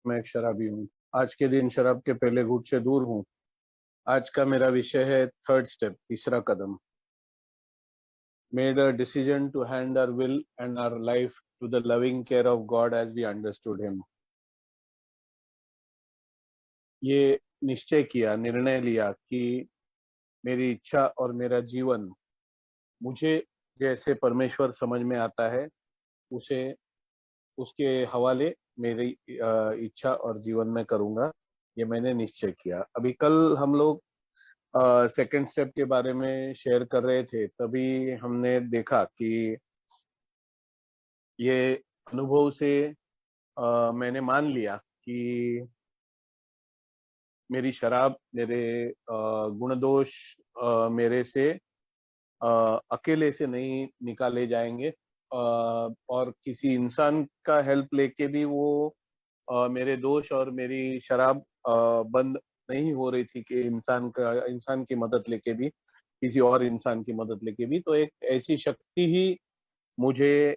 मैं एक शराबी हूँ। आज के दिन शराब के पहले घूंट से दूर हूँ। आज का मेरा विषय है थर्ड स्टेप, तीसरा कदम। Made a decision to hand our will and our life to the loving care of God as we understood him. ये निश्चय किया, निर्णय लिया कि मेरी इच्छा और मेरा जीवन मुझे जैसे परमेश्वर समझ में आता है, उसे उसके हवाले मेरी इच्छा और जीवन में करूंगा। ये मैंने निश्चय किया। अभी कल हम लोग सेकंड स्टेप के बारे में शेयर कर रहे थे, तभी हमने देखा कि ये अनुभव से मैंने मान लिया कि मेरी शराब, मेरे गुण दोष मेरे से अकेले से नहीं निकाले जाएंगे, और किसी इंसान का हेल्प लेके भी वो मेरे दोष और मेरी शराब बंद नहीं हो रही थी कि इंसान की मदद लेके भी, किसी और इंसान की मदद लेके भी। तो एक ऐसी शक्ति ही मुझे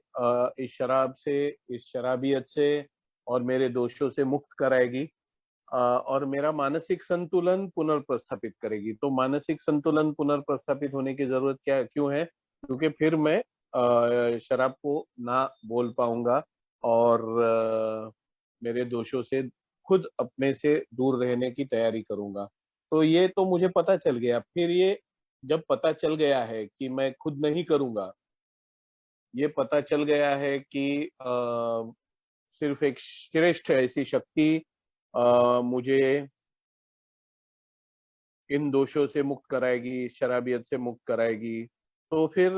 इस शराब से, इस शराबियत से और मेरे दोषों से मुक्त कराएगी, और मेरा मानसिक संतुलन पुनर्प्रस्थापित करेगी। तो मानसिक संतुलन पुनर्प्रस्थापित होने की जरूरत क्या क्यों है? क्योंकि फिर मैं शराब को ना बोल पाऊंगा, और मेरे दोषों से खुद अपने से दूर रहने की तैयारी करूंगा। तो ये तो मुझे पता चल गया। फिर ये जब पता चल गया है कि मैं खुद नहीं करूंगा, ये पता चल गया है कि सिर्फ एक श्रेष्ठ ऐसी शक्ति मुझे इन दोषों से मुक्त कराएगी, शराबियत से मुक्त कराएगी। तो फिर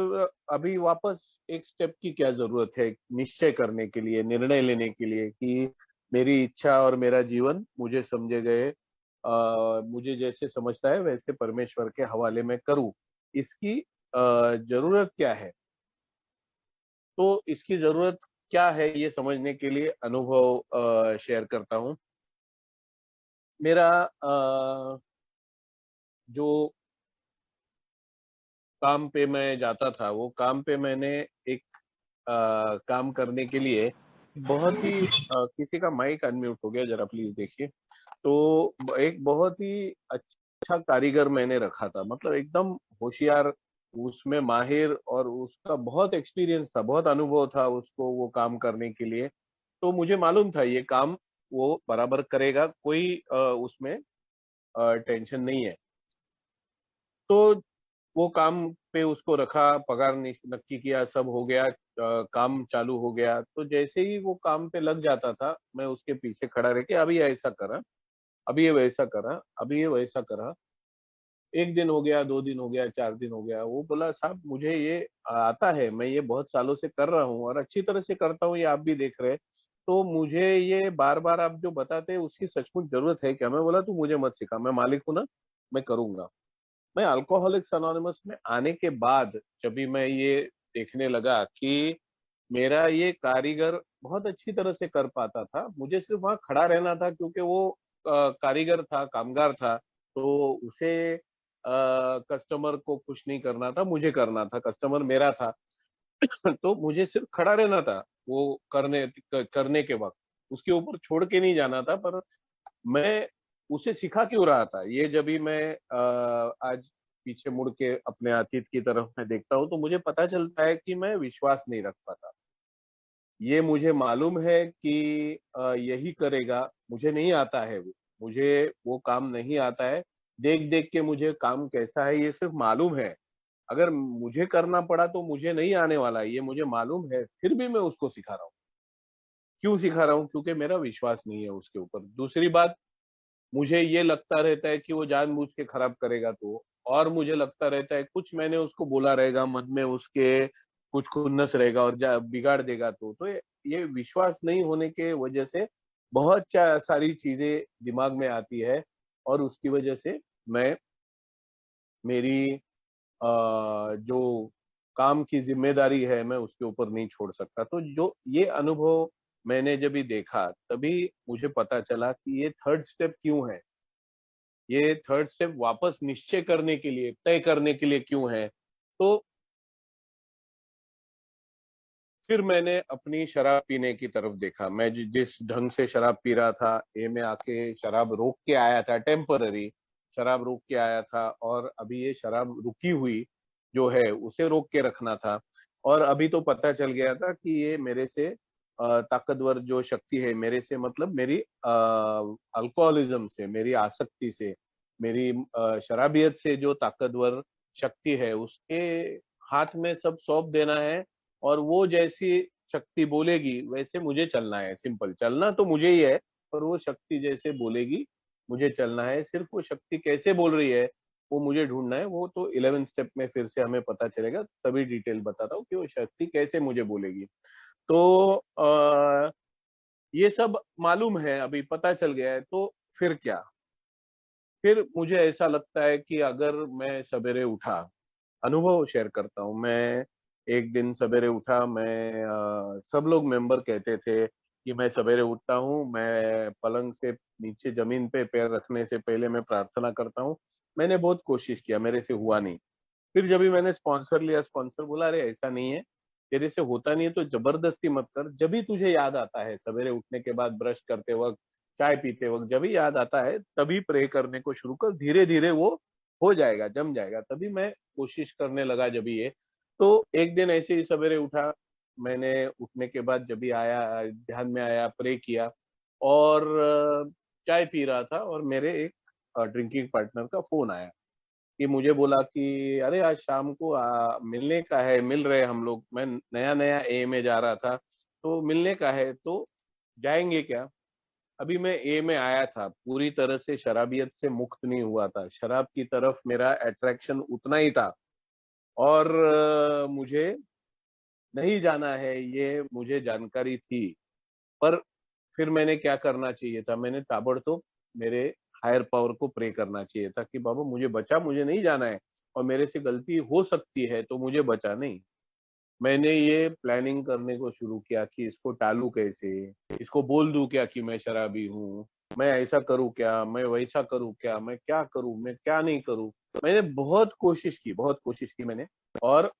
अभी वापस एक स्टेप की क्या जरूरत है? निश्चय करने के लिए, निर्णय लेने के लिए कि मेरी इच्छा और मेरा जीवन मुझे समझे गए, मुझे जैसे समझता है वैसे परमेश्वर के हवाले में करूं। इसकी जरूरत क्या है? तो इसकी जरूरत क्या है, ये समझने के लिए अनुभव शेयर करता हूं। मेरा जो काम पे मैं जाता था, वो काम पे मैंने एक काम करने के लिए बहुत ही किसी का माइक अनम्यूट हो गया, जरा प्लीज देखिए। तो एक बहुत ही अच्छा कारीगर मैंने रखा था, मतलब एकदम होशियार, उसमें माहिर, और उसका बहुत एक्सपीरियंस था, बहुत अनुभव था उसको वो काम करने के लिए। तो मुझे मालूम था ये काम वो बराबर करेगा, कोई उसमें टेंशन नहीं है। तो वो काम पे उसको रखा, पगार नक्की किया, सब हो गया, काम चालू हो गया। तो जैसे ही वो काम पे लग जाता था, मैं उसके पीछे खड़ा रह के, अभी ये ऐसा करा, अभी ये वैसा करा, अभी ये वैसा करा। एक दिन हो गया, 2 दिन हो गया, 4 दिन हो गया। वो बोला, साहब मुझे ये आता है, मैं ये बहुत सालों से कर रहा हूँ और अच्छी तरह से करता हूँ, ये आप भी देख रहे हैं। तो मुझे ये बार बार आप जो बताते हैं उसकी सचमुच जरूरत है क्या? मैं बोला, तू मुझे मत सिखा, मैं मालिक हूं ना, मैं करूंगा। मैं अल्कोहलिक्स अनोनिमस में आने के बाद जब भी मैं ये देखने लगा कि मेरा ये कारीगर बहुत अच्छी तरह से कर पाता था, मुझे सिर्फ वहां खड़ा रहना था, क्योंकि वो कारीगर था, कामगार था। तो उसे कस्टमर को खुश नहीं करना था, मुझे करना था, कस्टमर मेरा था। तो मुझे सिर्फ खड़ा रहना था वो करने के वक्त, उसके ऊपर छोड़ के नहीं जाना था। पर मैं उसे सिखा क्यों रहा था, ये जब भी मैं आज पीछे मुड़ के अपने अतीत की तरफ मैं देखता हूँ, तो मुझे पता चलता है कि मैं विश्वास नहीं रख पाता। ये मुझे मालूम है कि यही करेगा, मुझे नहीं आता है वो, मुझे वो काम नहीं आता है। देख देख के मुझे काम कैसा है ये सिर्फ मालूम है। अगर मुझे करना पड़ा तो मुझे नहीं आने वाला, ये मुझे मालूम है, फिर भी मैं उसको सिखा रहा हूँ। क्यों सिखा रहा हूँ? क्योंकि मेरा विश्वास नहीं है उसके ऊपर। दूसरी बात, मुझे ये लगता रहता है कि वो जानबूझ के खराब करेगा, तो और मुझे लगता रहता है कुछ मैंने उसको बोला रहेगा, मन में उसके कुछ खुन्नस रहेगा और बिगाड़ देगा। तो ये विश्वास नहीं होने के वजह से बहुत सारी चीजें दिमाग में आती है, और उसकी वजह से मैं मेरी जो काम की जिम्मेदारी है, मैं उसके ऊपर नहीं छोड़ सकता। तो जो ये अनुभव मैंने जब भी देखा, तभी मुझे पता चला कि ये थर्ड स्टेप क्यों है। ये थर्ड स्टेप वापस निश्चय करने के लिए, तय करने के लिए क्यों है? तो फिर मैंने अपनी शराब पीने की तरफ देखा। मैं जिस ढंग से शराब पी रहा था, ये मैं आके शराब रोक के आया था, टेम्पररी शराब रोक के आया था, और अभी ये शराब रुकी हुई जो है उसे रोक के रखना था। और अभी तो पता चल गया था कि ये मेरे से ताकतवर जो शक्ति है, मेरे से मतलब मेरी अल्कोहलिज्म से, मेरी आसक्ति से, मेरी शराबियत से जो ताकतवर शक्ति है, उसके हाथ में सब सौंप देना है। और वो जैसी शक्ति बोलेगी वैसे मुझे चलना है। सिंपल, चलना तो मुझे ही है, पर वो शक्ति जैसे बोलेगी मुझे चलना है। सिर्फ वो शक्ति कैसे बोल रही है वो मुझे ढूंढना है। वो तो 11 स्टेप में फिर से हमें पता चलेगा, तभी डिटेल बताता हूँ कि वो शक्ति कैसे मुझे बोलेगी। तो ये सब मालूम है, अभी पता चल गया है, तो फिर क्या? फिर मुझे ऐसा लगता है कि अगर मैं सवेरे उठा, अनुभव शेयर करता हूँ मैं। एक दिन सवेरे उठा मैं, सब लोग मेंबर कहते थे कि मैं सवेरे उठता हूँ, मैं पलंग से नीचे जमीन पे पैर रखने से पहले मैं प्रार्थना करता हूँ। मैंने बहुत कोशिश किया, मेरे से हुआ नहीं। फिर जब भी मैंने स्पॉन्सर लिया, स्पॉन्सर बोला अरे ऐसा नहीं है, तेरे से होता नहीं है तो जबरदस्ती मत कर। जब भी तुझे याद आता है सवेरे उठने के बाद, ब्रश करते वक्त, चाय पीते वक्त, जब भी याद आता है तभी प्रे करने को शुरू कर, धीरे धीरे वो हो जाएगा, जम जाएगा। तभी मैं कोशिश करने लगा जब भी ये। तो एक दिन ऐसे ही सवेरे उठा, मैंने उठने के बाद जब भी आया, ध्यान में आया, प्रे किया, और चाय पी रहा था, और मेरे एक ड्रिंकिंग पार्टनर का फोन आया कि मुझे बोला कि अरे आज शाम को मिलने का है, मिल रहे हम लोग। मैं नया नया ए में जा रहा था, तो मिलने का है, तो जाएंगे क्या? अभी मैं ए में आया था, पूरी तरह से शराबियत से मुक्त नहीं हुआ था, शराब की तरफ मेरा अट्रैक्शन उतना ही था, और मुझे नहीं जाना है, ये मुझे जानकारी थी। पर फिर मैंने क्या करना चाहिए था? मैंने ताबड़तोड़ मेरे हायर पावर को प्रे करना चाहिए था कि बाबा मुझे बचा, मुझे नहीं जाना है, और मेरे से गलती हो सकती है तो मुझे बचा नहीं। मैंने ये प्लानिंग करने को शुरू किया कि इसको टालू कैसे, इसको बोल दूं क्या कि मैं शराबी हूँ, मैं ऐसा करूँ क्या, मैं वैसा करूँ क्या, मैं क्या करूँ, मैं क्या नहीं करूँ। मैंने बहुत कोशिश की, बहुत कोशिश की मैंने। और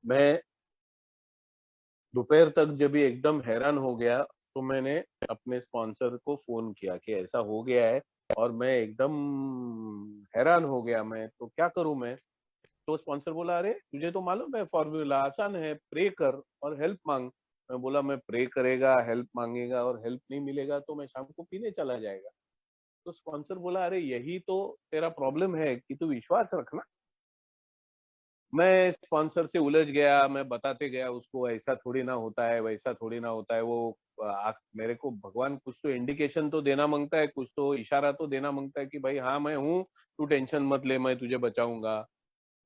मैं दोपहर तक जब भी एकदम हैरान हो गया, तो मैंने अपने स्पॉन्सर को फोन किया कि ऐसा हो गया है, और मैं एकदम हैरान हो गया, मैं तो क्या करूं मैं? तो स्पॉन्सर बोला अरे तुझे तो मालूम है फॉर्मूला आसान है, प्रे कर और हेल्प मांग। मैं बोला मैं प्रे करेगा, हेल्प मांगेगा, और हेल्प नहीं मिलेगा तो मैं शाम को पीने चला जाएगा। तो स्पॉन्सर बोला अरे यही तो तेरा प्रॉब्लम है कि तू विश्वास रखना। मैं स्पॉन्सर से उलझ गया, मैं बताते गया उसको, ऐसा थोड़ी ना होता है, वैसा थोड़ी ना होता है। वो मेरे को भगवान कुछ तो इंडिकेशन तो देना मांगता है, कुछ तो इशारा तो देना मांगता है कि भाई हाँ मैं हूँ, तू टेंशन मत ले, मैं तुझे बचाऊंगा।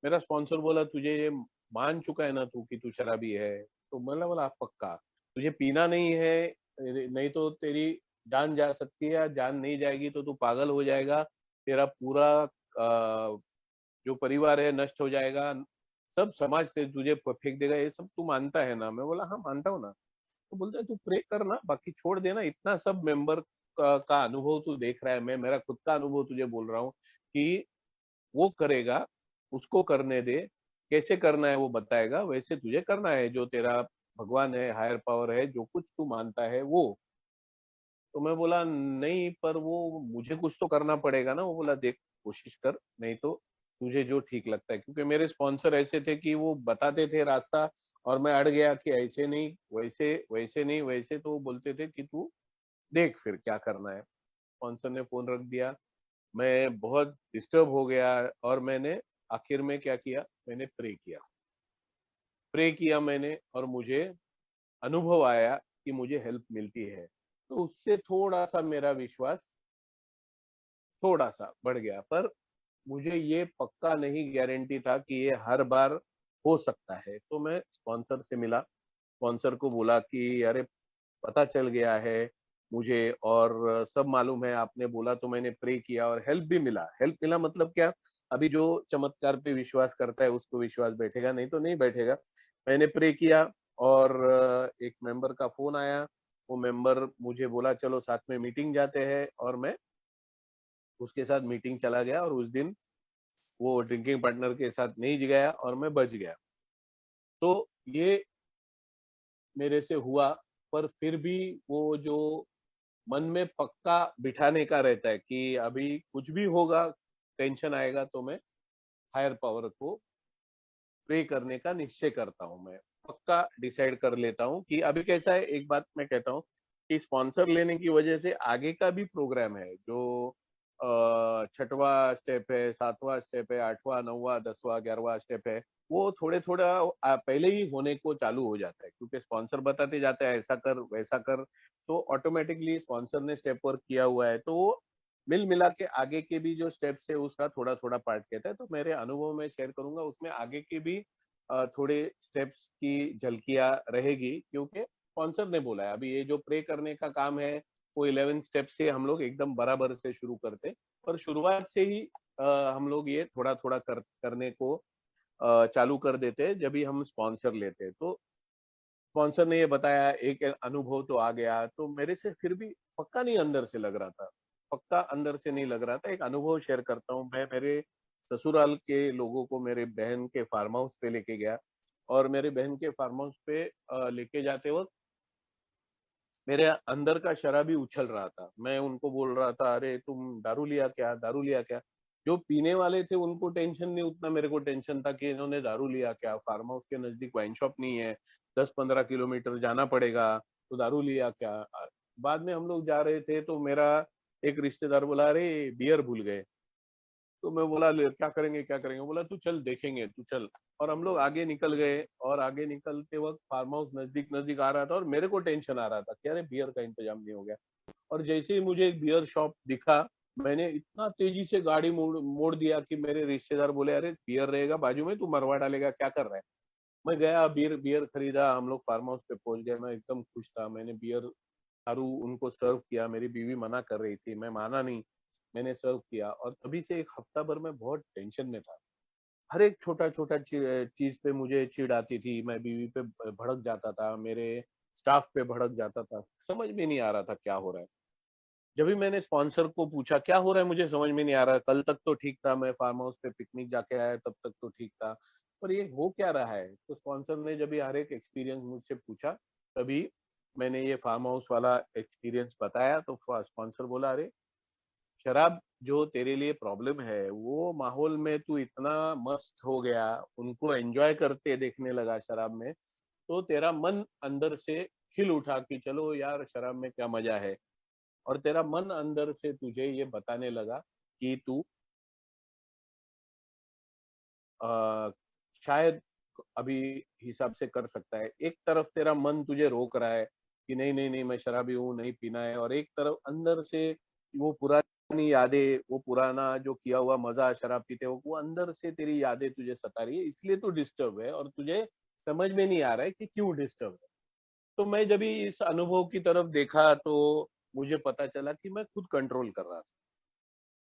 मेरा स्पॉन्सर बोला तुझे ये मान चुका है ना तू कि तू शराबी है? तो मैंने बोला पक्का। तुझे पीना नहीं है, नहीं तो तेरी जान जा सकती है, या जान नहीं जाएगी तो तू पागल हो जाएगा, तेरा पूरा जो परिवार है नष्ट हो जाएगा, सब समाज से तुझे फेंक देगा, ये सब तू मानता है ना? मैं बोला हाँ मानता हूँ ना। तो बोलता है तू प्रे करना, बाकी छोड़ देना। इतना सब मेंबर का अनुभव तू देख रहा है, मैं मेरा खुद का अनुभव तुझे बोल रहा हूँ कि वो करेगा, उसको करने दे। कैसे करना है वो बताएगा, वैसे तुझे करना है। जो तेरा भगवान है, हायर पावर है, जो कुछ तू मानता है वो। तो मैं बोला नहीं, पर वो मुझे कुछ तो करना पड़ेगा ना। वो बोला देख, कोशिश कर, नहीं तो तुझे जो ठीक लगता है। क्योंकि मेरे स्पॉन्सर ऐसे थे कि वो बताते थे रास्ता, और मैं अड़ गया कि ऐसे नहीं, वैसे, वैसे नहीं, वैसे। तो वो बोलते थे कि तू देख फिर क्या करना है। स्पॉन्सर ने फोन रख दिया, मैं बहुत डिस्टर्ब हो गया, और मैंने आखिर में क्या किया, मैंने प्रे किया। प्रे किया मैंने, और मुझे अनुभव आया कि मुझे हेल्प मिलती है। तो उससे थोड़ा सा मेरा विश्वास थोड़ा सा बढ़ गया। पर मुझे ये पक्का नहीं गारंटी था कि ये हर बार हो सकता है। तो मैं स्पॉन्सर से मिला, स्पॉन्सर को बोला कि अरे पता चल गया है मुझे, और सब मालूम है, आपने बोला तो मैंने प्रे किया और हेल्प भी मिला। हेल्प मिला मतलब क्या? अभी जो चमत्कार पे विश्वास करता है उसको विश्वास बैठेगा, नहीं तो नहीं बैठेगा। मैंने प्रे किया, और एक मेंबर का फोन आया। वो मेंबर मुझे बोला चलो साथ में मीटिंग जाते हैं, और मैं उसके साथ मीटिंग चला गया। और उस दिन वो ड्रिंकिंग पार्टनर के साथ नहीं गया, और मैं बच गया। तो ये मेरे से हुआ, पर फिर भी वो जो मन में पक्का बिठाने का रहता है कि अभी कुछ भी होगा, टेंशन आएगा तो मैं हायर पावर को प्रे करने का निश्चय करता हूँ मैं। पक्का डिसाइड कर लेता हूँ कि अभी कैसा है, एक बात मैं कहता हूँ कि स्पॉन्सर लेने की वजह से आगे का भी प्रोग्राम है जो छठवां स्टेप है, सातवां स्टेप है, आठवां, नौवां, 10वां, 11वां स्टेप है, वो थोड़े थोड़ा पहले ही होने को चालू हो जाता है, क्योंकि स्पॉन्सर बताते जाते हैं ऐसा कर वैसा कर, तो ऑटोमेटिकली स्पॉन्सर ने स्टेप वर्क किया हुआ है, तो वो मिल मिला के आगे के भी जो स्टेप्स है उसका थोड़ा थोड़ा पार्ट कहता है। तो मेरे अनुभव में शेयर करूंगा, उसमें आगे के भी थोड़े स्टेप्स की झलकियां रहेगी, क्योंकि स्पॉन्सर ने बोला है। अभी ये जो प्रे करने का काम है वो 11 स्टेप से हम लोग एकदम बराबर से शुरू करते, और शुरुआत से ही हम लोग ये थोड़ा थोड़ा करने को चालू कर देते हैं जब भी हम स्पॉन्सर लेते हैं। तो स्पॉन्सर ने ये बताया, एक अनुभव तो आ गया, तो मेरे से फिर भी पक्का नहीं अंदर से लग रहा था, पक्का अंदर से नहीं लग रहा था। एक अनुभव शेयर करता हूँ। मैं मेरे ससुराल के लोगों को मेरे बहन के फार्म हाउस पे लेके गया, और मेरे बहन के फार्म हाउस पे लेके जाते वक्त मेरे अंदर का शराबी उछल रहा था। मैं उनको बोल रहा था, अरे तुम दारू लिया क्या, दारू लिया क्या? जो पीने वाले थे उनको टेंशन नहीं, उतना मेरे को टेंशन था कि इन्होंने दारू लिया क्या, फार्म हाउस के नजदीक वाइन शॉप नहीं है, 10-15 किलोमीटर जाना पड़ेगा, तो दारू लिया क्या? बाद में हम लोग जा रहे थे तो मेरा एक रिश्तेदार बोला, अरे बियर भूल गए। तो मैं बोला, क्या करेंगे क्या करेंगे? बोला, तू चल देखेंगे, तू चल। और हम लोग आगे निकल गए, और आगे निकलते वक्त फार्म हाउस नजदीक नजदीक आ रहा था, और मेरे को टेंशन आ रहा था कि अरे बियर का इंतजाम नहीं हो गया। और जैसे ही मुझे एक बियर शॉप दिखा, मैंने इतना तेजी से गाड़ी मोड़ मोड़ दिया कि मेरे रिश्तेदार बोले, अरे बियर रहेगा बाजू में, तू मरवा डालेगा, क्या कर रहा है? मैं गया, बियर बियर खरीदा, हम लोग फार्म हाउस पे पहुंच गए। मैं एकदम खुश था, मैंने बियर दारू उनको सर्व किया। मेरी बीवी मना कर रही थी, मैं माना नहीं, मैंने सर्व किया। और तभी से एक हफ्ता भर मैं बहुत टेंशन में था। हर एक छोटा छोटा चीज पे मुझे चिढ़ आती थी, मैं बीवी पे भड़क जाता था, मेरे स्टाफ पे भड़क जाता था, समझ में नहीं आ रहा था क्या हो रहा है। जब भी मैंने स्पॉन्सर को पूछा क्या हो रहा है, मुझे समझ में नहीं आ रहा, कल तक तो ठीक था, मैं फार्म हाउस पे पिकनिक जाके आया तब तक तो ठीक था, पर ये हो क्या रहा है? तो स्पॉन्सर ने जब भी हर एक एक्सपीरियंस मुझसे पूछा, तभी मैंने ये फार्म हाउस वाला एक्सपीरियंस बताया, तो स्पॉन्सर बोला, अरे शराब जो तेरे लिए प्रॉब्लम है, वो माहौल में तू इतना मस्त हो गया, उनको एंजॉय करते देखने लगा शराब में, तो तेरा मन अंदर से खिल उठा कि चलो यार, शराब में क्या मजा है। और तेरा मन अंदर से तुझे ये बताने लगा कि तू आ, शायद अभी हिसाब से कर सकता है। एक तरफ तेरा मन तुझे रोक रहा है कि नहीं नहीं नहीं, मैं शराबी हूँ, नहीं पीना है, और एक तरफ अंदर से वो पुरानी यादें, वो पुराना जो किया हुआ मजा शराब पीते हो, वो अंदर से तेरी यादें तुझे सता रही है, इसलिए तू डिस्टर्ब है, और तुझे समझ में नहीं आ रहा है कि क्यों डिस्टर्ब है। तो मैं जब इस अनुभव की तरफ देखा, तो मुझे पता चला कि मैं खुद कंट्रोल कर रहा था।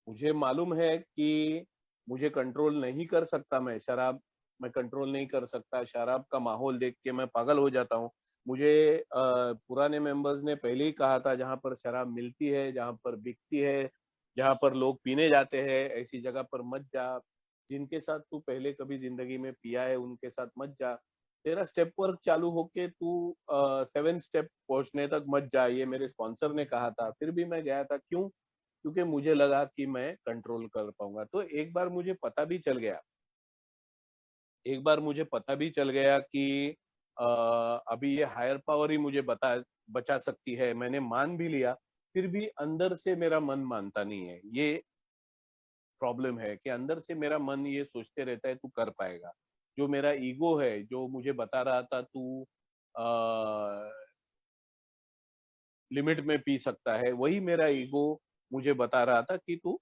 मुझे मालूम है कि मुझे कंट्रोल नहीं कर सकता, मैं कंट्रोल नहीं कर सकता, शराब का माहौल देख के मैं पागल हो जाता हूँ। मुझे पुराने मेंबर्स ने पहले ही कहा था, जहां पर शराब मिलती है, जहां पर बिकती है, जहां पर लोग पीने जाते हैं, ऐसी जगह पर मत जा। जिनके साथ तू पहले कभी जिंदगी में पिया है उनके साथ मत जा। तेरा स्टेप वर्क चालू होके तू 7 स्टेप पहुंचने तक मत जा, ये मेरे स्पॉन्सर ने कहा था, फिर भी मैं गया था। क्यों? क्योंकि मुझे लगा कि मैं कंट्रोल कर पाऊंगा। तो एक बार मुझे पता भी चल गया कि अ, अभी ये हायर पावर ही मुझे बचा सकती है, मैंने मान भी लिया, फिर भी अंदर से मेरा मन मानता नहीं है। ये प्रॉब्लम है कि अंदर से मेरा मन ये सोचते रहता है तू कर पाएगा। जो मेरा ईगो है, जो मुझे बता रहा था तू लिमिट में पी सकता है, वही मेरा ईगो मुझे बता रहा था कि तू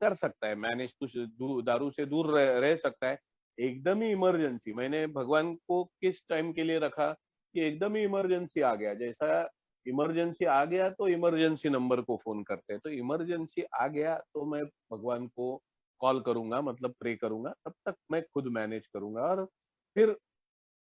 कर सकता है मैनेज, तू दारू से दूर रह सकता है। एकदम ही इमरजेंसी, मैंने भगवान को किस टाइम के लिए रखा कि एकदम ही इमरजेंसी आ गया। जैसा इमरजेंसी आ गया तो इमरजेंसी नंबर को फोन करते हैं, तो इमरजेंसी आ गया तो मैं भगवान को कॉल करूंगा, मतलब प्रे करूंगा, तब तक मैं खुद मैनेज करूंगा। और फिर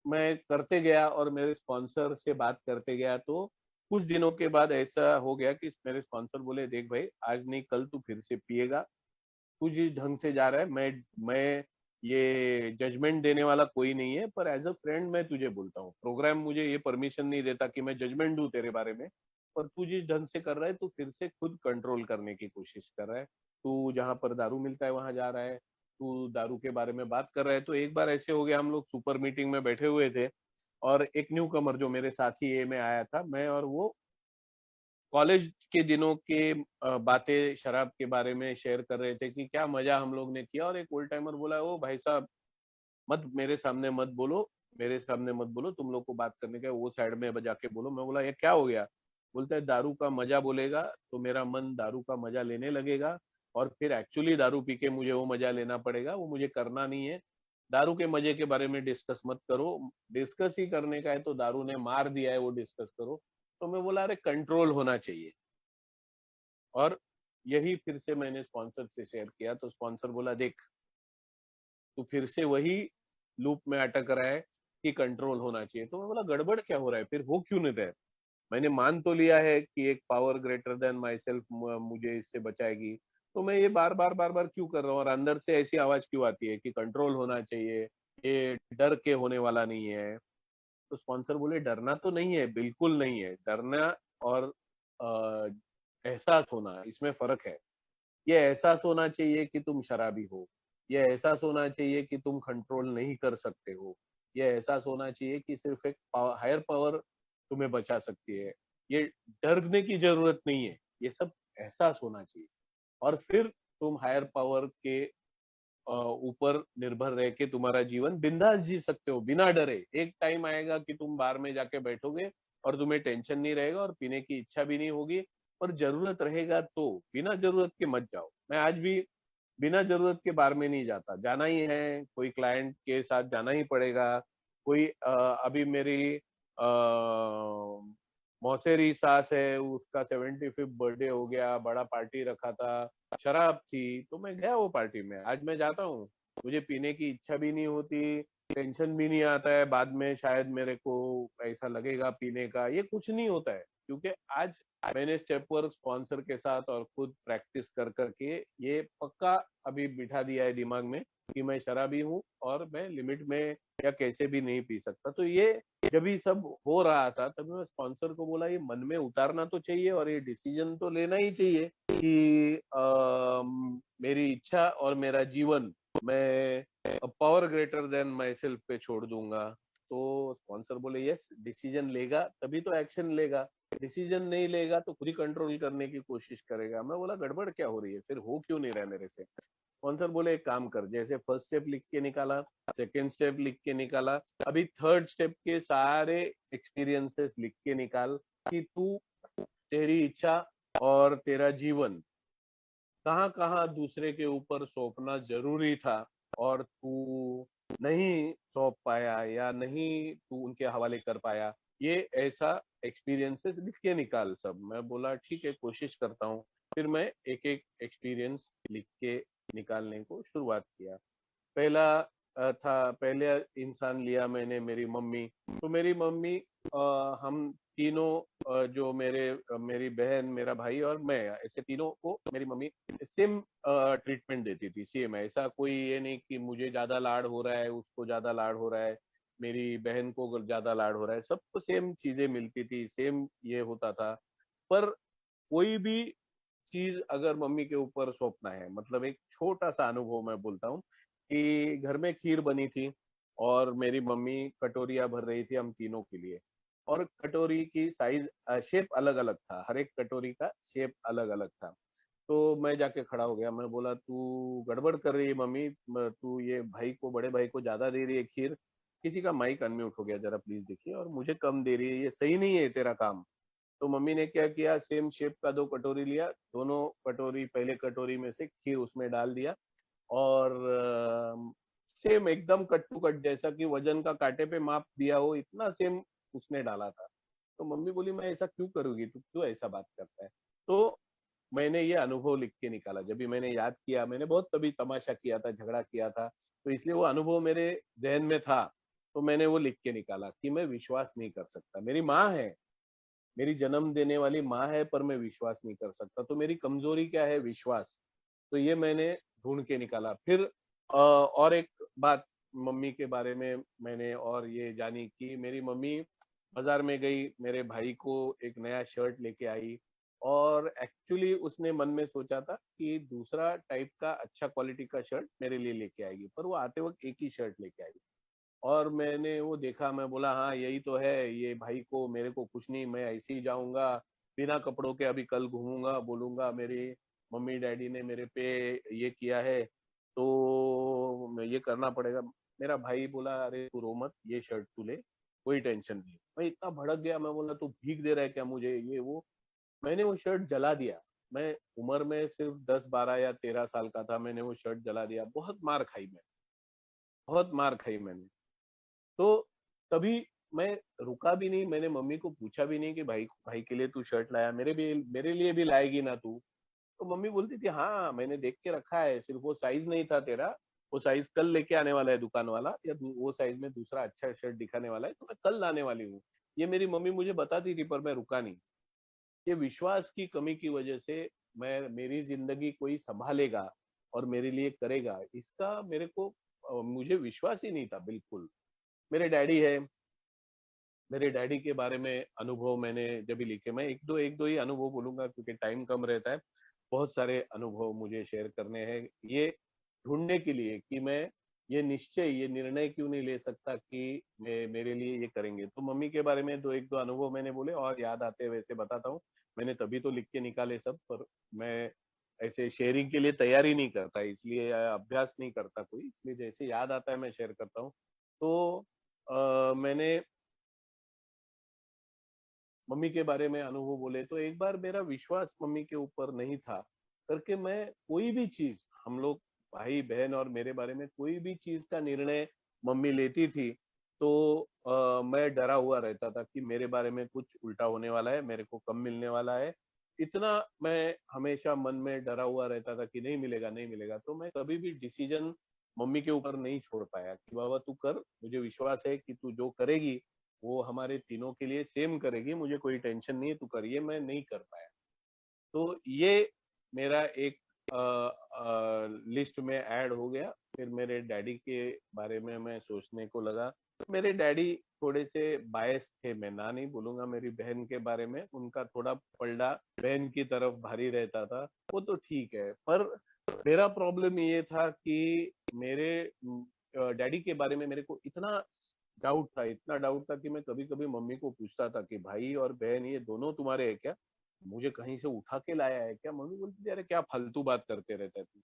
मैं करते गया और मेरे स्पॉन्सर से बात करते गया, तो कुछ दिनों के बाद ऐसा हो गया कि मेरे स्पॉन्सर बोले, देख भाई, आज नहीं कल तू फिर से पिएगा, तू जिस ढंग से जा रहा है, मैं ये जजमेंट देने वाला कोई नहीं है, पर एज अ फ्रेंड मैं तुझे बोलता हूँ, प्रोग्राम मुझे ये परमिशन नहीं देता कि मैं जजमेंट दूं तेरे बारे में, पर तू जिस ढंग से कर रहा है, तू फिर से खुद कंट्रोल करने की कोशिश कर रहा है। तू जहां पर दारू मिलता है वहां जा रहा है, तू दारू के बारे में बात कर रहा है। तो एक बार ऐसे हो गया, हम लोग सुपर मीटिंग में बैठे हुए थे, और एक न्यू कमर जो मेरे साथी ए में आया था, मैं और वो कॉलेज के दिनों के बातें शराब के बारे में शेयर कर रहे थे कि क्या मजा हम लोग ने किया। और एक ओल्ड टाइमर बोला, ओ भाई साहब, मत मेरे सामने मत बोलो, मेरे सामने मत बोलो, तुम लोग को बात करने का है, वो साइड में जाके बोलो। मैं बोला ये क्या हो गया? बोलता है दारू का मजा बोलेगा तो मेरा मन दारू का मजा लेने लगेगा, और फिर एक्चुअली दारू पी के मुझे वो मजा लेना पड़ेगा, वो मुझे करना नहीं है। दारू के मजे के बारे में डिस्कस मत करो, डिस्कस ही करने का है तो दारू ने मार दिया है वो डिस्कस करो। तो मैं बोला अरे कंट्रोल होना चाहिए। और यही फिर से मैंने स्पॉन्सर से शेयर किया, तो स्पॉन्सर बोला देख, तो फिर से वही लूप में अटक रहा है कि कंट्रोल होना चाहिए। तो मैं बोला गड़बड़ क्या हो रहा है, फिर हो क्यों नहीं रहा है? मैंने मान तो लिया है कि एक power greater than my self मुझे इससे बचाएगी, तो मैं ये बार बार क्यों कर रहा हूँ? और अंदर से ऐसी आवाज क्यों आती है कि कंट्रोल होना चाहिए, ये डर के होने वाला नहीं है। तो स्पॉन्सर बोले डरना तो नहीं है, बिल्कुल नहीं है डरना, और एहसास होना, इसमें फर्क है। ये एहसास होना चाहिए कि तुम शराबी हो, ये एहसास होना चाहिए कि तुम कंट्रोल नहीं कर सकते हो, ये एहसास होना चाहिए कि सिर्फ एक हायर पावर तुम्हें बचा सकती है। ये डरने की जरूरत नहीं है, ये सब एहसास होना चाहिए। और फिर तुम हायर पावर के ऊपर निर्भर रह के तुम्हारा जीवन बिंदास जी सकते हो बिना डरे। एक टाइम आएगा कि तुम बार में जाके बैठोगे और तुम्हें टेंशन नहीं रहेगा और पीने की इच्छा भी नहीं होगी, पर जरूरत रहेगा तो बिना जरूरत के मत जाओ। मैं आज भी बिना जरूरत के बार में नहीं जाता, जाना ही है कोई क्लाइंट के साथ जाना ही पड़ेगा। कोई अभी मेरी मौसेरी सास है, उसका 75th बर्थडे हो गया, बड़ा पार्टी रखा था, शराब थी, तो मैं गया वो पार्टी में। आज मैं जाता हूँ, मुझे पीने की इच्छा भी नहीं होती, टेंशन भी नहीं आता है, बाद में शायद मेरे को ऐसा लगेगा पीने का, ये कुछ नहीं होता है, क्योंकि आज मैंने स्टेप वर्क स्पॉन्सर के साथ और खुद प्रैक्टिस कर करके ये पक्का अभी बिठा दिया है दिमाग में कि मैं शराबी हूँ और मैं लिमिट में या कैसे भी नहीं पी सकता। तो ये जब ये सब हो रहा था तभी मैं स्पॉन्सर को बोला ये मन में उतारना तो चाहिए और ये डिसीजन तो लेना ही चाहिए कि मेरी इच्छा और मेरा जीवन मैं power greater than my self पे छोड़ दूंगा। तो स्पॉन्सर बोले यस, डिसीजन लेगा तभी तो एक्शन लेगा, डिसीजन नहीं लेगा तो खुद ही कंट्रोल करने की कोशिश करेगा। मैं बोला गड़बड़ क्या हो रही है, फिर हो क्यों नहीं रहा मेरे से? स्पॉन्सर बोले एक काम कर, जैसे फर्स्ट स्टेप लिख के निकाला, सेकेंड स्टेप लिख के निकाला, अभी थर्ड स्टेप के सारे एक्सपीरियंसेस लिख के निकाल कि तू, तेरी इच्छा और तेरा जीवन कहाँ कहाँ दूसरे के ऊपर सौंपना जरूरी था और तू नहीं सौंप पाया या नहीं तू उनके हवाले कर पाया, ये ऐसा एक्सपीरियंसेस लिख के निकाल सब। मैं बोला ठीक है, कोशिश करता हूँ। फिर मैं एक एक एक्सपीरियंस लिख के निकालने को शुरुआत किया। पहला था, पहले इंसान लिया मैंने मेरी मम्मी। तो मेरी मम्मी, हम तीनों, जो मेरी बहन, मेरा भाई और मैं, ऐसे तीनों को मेरी मम्मी सेम ट्रीटमेंट देती थी, सेम। ऐसा कोई ये नहीं कि मुझे ज्यादा लाड हो रहा है, उसको ज्यादा लाड हो रहा है, मेरी बहन को ज्यादा लाड हो रहा है, सबको सेम चीजें मिलती थी, सेम ये होता था। पर कोई भी चीज अगर मम्मी के ऊपर सौंपना है, मतलब एक छोटा सा अनुभव मैं बोलता हूँ कि घर में खीर बनी थी और मेरी मम्मी कटोरियां भर रही थी हम तीनों के लिए, और कटोरी की साइज, शेप अलग अलग था, हर एक कटोरी का शेप अलग अलग था। तो मैं जाके खड़ा हो गया, मैं बोला तू गड़बड़ कर रही है मम्मी, तू ये भाई को, बड़े भाई को ज्यादा दे रही है खीर। किसी का माइक अनम्यूट हो गया, जरा प्लीज देखिए, और मुझे कम दे रही है, ये सही नहीं है तेरा काम। तो मम्मी ने क्या किया, सेम शेप का दो कटोरी लिया, दोनों कटोरी, पहले कटोरी में से खीर उसमें डाल दिया, और सेम एकदम कट टू कट, जैसा कि वजन का कांटे पे माप दिया हो इतना सेम उसने डाला था। तो मम्मी बोली मैं ऐसा क्यों करूंगी, तू क्यों ऐसा बात करता है? तो मैंने ये अनुभव लिख के निकाला, जब भी मैंने याद किया, मैंने बहुत कभी तमाशा किया था, झगड़ा किया था, तो इसलिए वो अनुभव मेरे जहन में था। तो मैंने वो लिख के निकाला कि मैं विश्वास नहीं कर सकता, मेरी माँ है, मेरी जन्म देने वाली माँ है, पर मैं विश्वास नहीं कर सकता, तो मेरी कमजोरी क्या है, विश्वास। तो ये मैंने ढूंढ के निकाला। फिर और एक बात मम्मी के बारे में मैंने और ये जानी कि मेरी मम्मी बाजार में गई, मेरे भाई को एक नया शर्ट लेके आई, और एक्चुअली उसने मन में सोचा था कि दूसरा टाइप का अच्छा क्वालिटी का शर्ट मेरे लिए लेके आएगी, पर वो आते वक्त एक ही शर्ट लेके आई। और मैंने वो देखा, मैं बोला हाँ यही तो है, ये भाई को मेरे को कुछ नहीं, मैं ऐसे ही जाऊंगा बिना कपड़ों के, अभी कल घूमूंगा, बोलूंगा मेरी मम्मी डैडी ने मेरे पे ये किया है, तो ये करना पड़ेगा। मेरा भाई बोला अरे तू रो मत, ये शर्ट तू ले, कोई टेंशन नहीं। मैं इतना भड़क गया, मैं बोला तू भीख दे रहा है क्या मुझे, ये वो। मैंने वो शर्ट जला दिया। मैं उम्र में सिर्फ 10 12 या 13 साल का था, मैंने वो शर्ट जला दिया। बहुत मार खाई मैं, बहुत मार खाई मैंने। तो तभी मैं रुका भी नहीं, मैंने मम्मी को पूछा भी नहीं कि भाई भाई के लिए तू शर्ट लाया, मेरे लिए भी लाएगी ना तू। तो मम्मी बोलती थी हाँ मैंने देख के रखा है, सिर्फ वो साइज नहीं था तेरा, वो साइज कल लेके आने वाला है दुकान वाला, या वो साइज में दूसरा अच्छा शर्ट दिखाने वाला है, तो मैं कल लाने वाली हूँ। ये मेरी मम्मी मुझे बताती थी, पर मैं रुका नहीं। ये विश्वास की कमी की वजह से मैं, मेरी जिंदगी कोई संभालेगा और मेरे लिए करेगा, इसका मेरे को मुझे विश्वास ही नहीं था बिल्कुल। मेरे डैडी है, मेरे डैडी के बारे में अनुभव मैंने जब भी लिखे, मैं एक दो ही अनुभव बोलूंगा क्योंकि टाइम कम रहता है। बहुत सारे अनुभव मुझे शेयर करने हैं, ये ढूंढने के लिए कि मैं ये निश्चय, ये निर्णय क्यों नहीं ले सकता कि मेरे लिए ये करेंगे। तो मम्मी के बारे में एक दो अनुभव मैंने बोले, और याद आते हैं वैसे बताता हूँ। मैंने तभी तो लिख के निकाले सब, पर मैं ऐसे शेयरिंग के लिए तैयारी नहीं करता, इसलिए अभ्यास नहीं करता कोई, इसलिए जैसे याद आता है मैं शेयर करता हूँ। तो मैंने मम्मी के बारे में अनुभव बोले तो एक बार मेरा विश्वास मम्मी के ऊपर नहीं था करके, मैं कोई भी चीज, हम लोग भाई बहन और मेरे बारे में कोई भी चीज का निर्णय मम्मी लेती थी, तो मैं डरा हुआ रहता था कि मेरे बारे में कुछ उल्टा होने वाला है, मेरे को कम मिलने वाला है। इतना मैं हमेशा मन में डरा हुआ रहता था कि नहीं मिलेगा नहीं मिलेगा, तो मैं कभी भी डिसीजन मम्मी के ऊपर नहीं छोड़ पाया कि बाबा तू कर, मुझे विश्वास है कि तू जो करेगी वो हमारे तीनों के लिए सेम करेगी, मुझे कोई टेंशन नहीं है, तू करिए। मैं नहीं कर पाया। तो ये मेरा एक लिस्ट में ऐड हो गया। फिर मेरे डैडी के बारे में मैं सोचने को लगा। तो मेरे डैडी थोड़े से बायस थे, मैं ना नहीं बोलूंगा। मेरी बहन के बारे में उनका थोड़ा पलड़ा बहन की तरफ भारी रहता था, वो तो ठीक है, पर मेरा प्रॉब्लम ये था कि मेरे डैडी के बारे में मेरे को इतना डाउट था, इतना डाउट था कि मैं कभी कभी मम्मी को पूछता था कि भाई और बहन ये दोनों तुम्हारे हैं क्या, मुझे कहीं से उठा के लाया है क्या। मम्मी बोलती थी अरे क्या फालतू बात करते रहता है तू,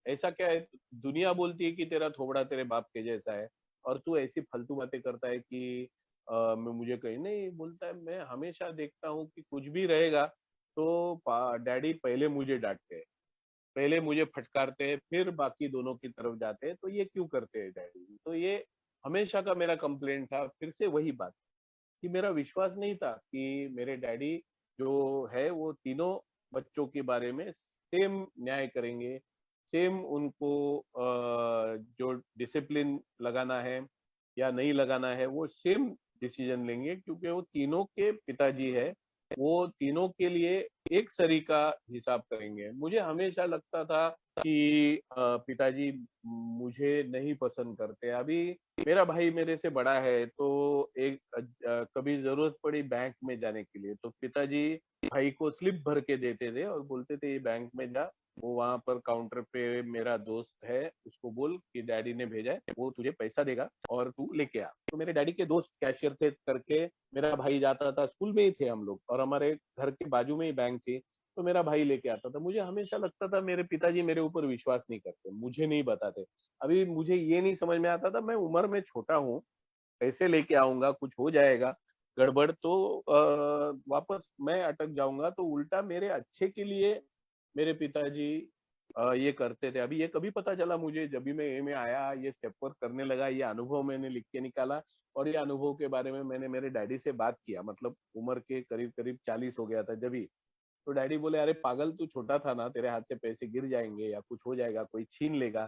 ऐसा क्या है, दुनिया बोलती है कि तेरा थोबड़ा तेरे बाप के जैसा है, और तू ऐसी फालतू बातें करता है कि मैं मुझे कहीं नहीं बोलता है। मैं हमेशा देखता हूँ कि कुछ भी रहेगा तो डैडी पहले मुझे डांटते हैं, पहले मुझे फटकारते हैं, फिर बाकी दोनों की तरफ जाते हैं, तो ये क्यों करते हैं डैडी। तो ये हमेशा का मेरा कंप्लेंट था। फिर से वही बात कि मेरा विश्वास नहीं था कि मेरे डैडी जो है वो तीनों बच्चों के बारे में सेम न्याय करेंगे, सेम उनको जो डिसिप्लिन लगाना है या नहीं लगाना है वो सेम डिसीजन लेंगे, क्योंकि वो तीनों के पिताजी है, वो तीनों के लिए एक सरी का हिसाब करेंगे। मुझे हमेशा लगता था कि पिताजी मुझे नहीं पसंद करते। अभी मेरा भाई मेरे से बड़ा है, तो एक कभी जरूरत पड़ी बैंक में जाने के लिए, तो पिताजी भाई को स्लिप भर के देते थे और बोलते थे ये बैंक में जा, वो वहां पर काउंटर पे मेरा दोस्त है, उसको बोल कि डैडी ने भेजा है, वो तुझे पैसा देगा और तू लेके आ। तो मेरे डैडी के दोस्त कैशियर थे करके मेरा भाई जाता था, स्कूल में ही थे हम लोग और हमारे घर के बाजू में ही बैंक थी, तो मेरा भाई लेके आता था। मुझे हमेशा लगता था मेरे पिताजी मेरे ऊपर विश्वास नहीं करते, मुझे नहीं बताते। अभी मुझे ये नहीं समझ में आता था, मैं उम्र में छोटा हूँ, कैसे लेके आऊंगा, कुछ हो जाएगा गड़बड़ तो वापस मैं अटक जाऊंगा, तो उल्टा मेरे अच्छे के लिए मेरे पिताजी ये करते थे। अभी ये कभी पता चला मुझे जब भी मैं ए में आया, ये स्टेप वर्क करने लगा, ये अनुभव मैंने लिख के निकाला, और ये अनुभव के बारे में मैंने मेरे डैडी से बात किया, मतलब उम्र के करीब करीब 40 हो गया था जब ही। तो डैडी बोले अरे पागल तू छोटा था ना, तेरे हाथ से पैसे गिर जाएंगे या कुछ हो जाएगा, कोई छीन लेगा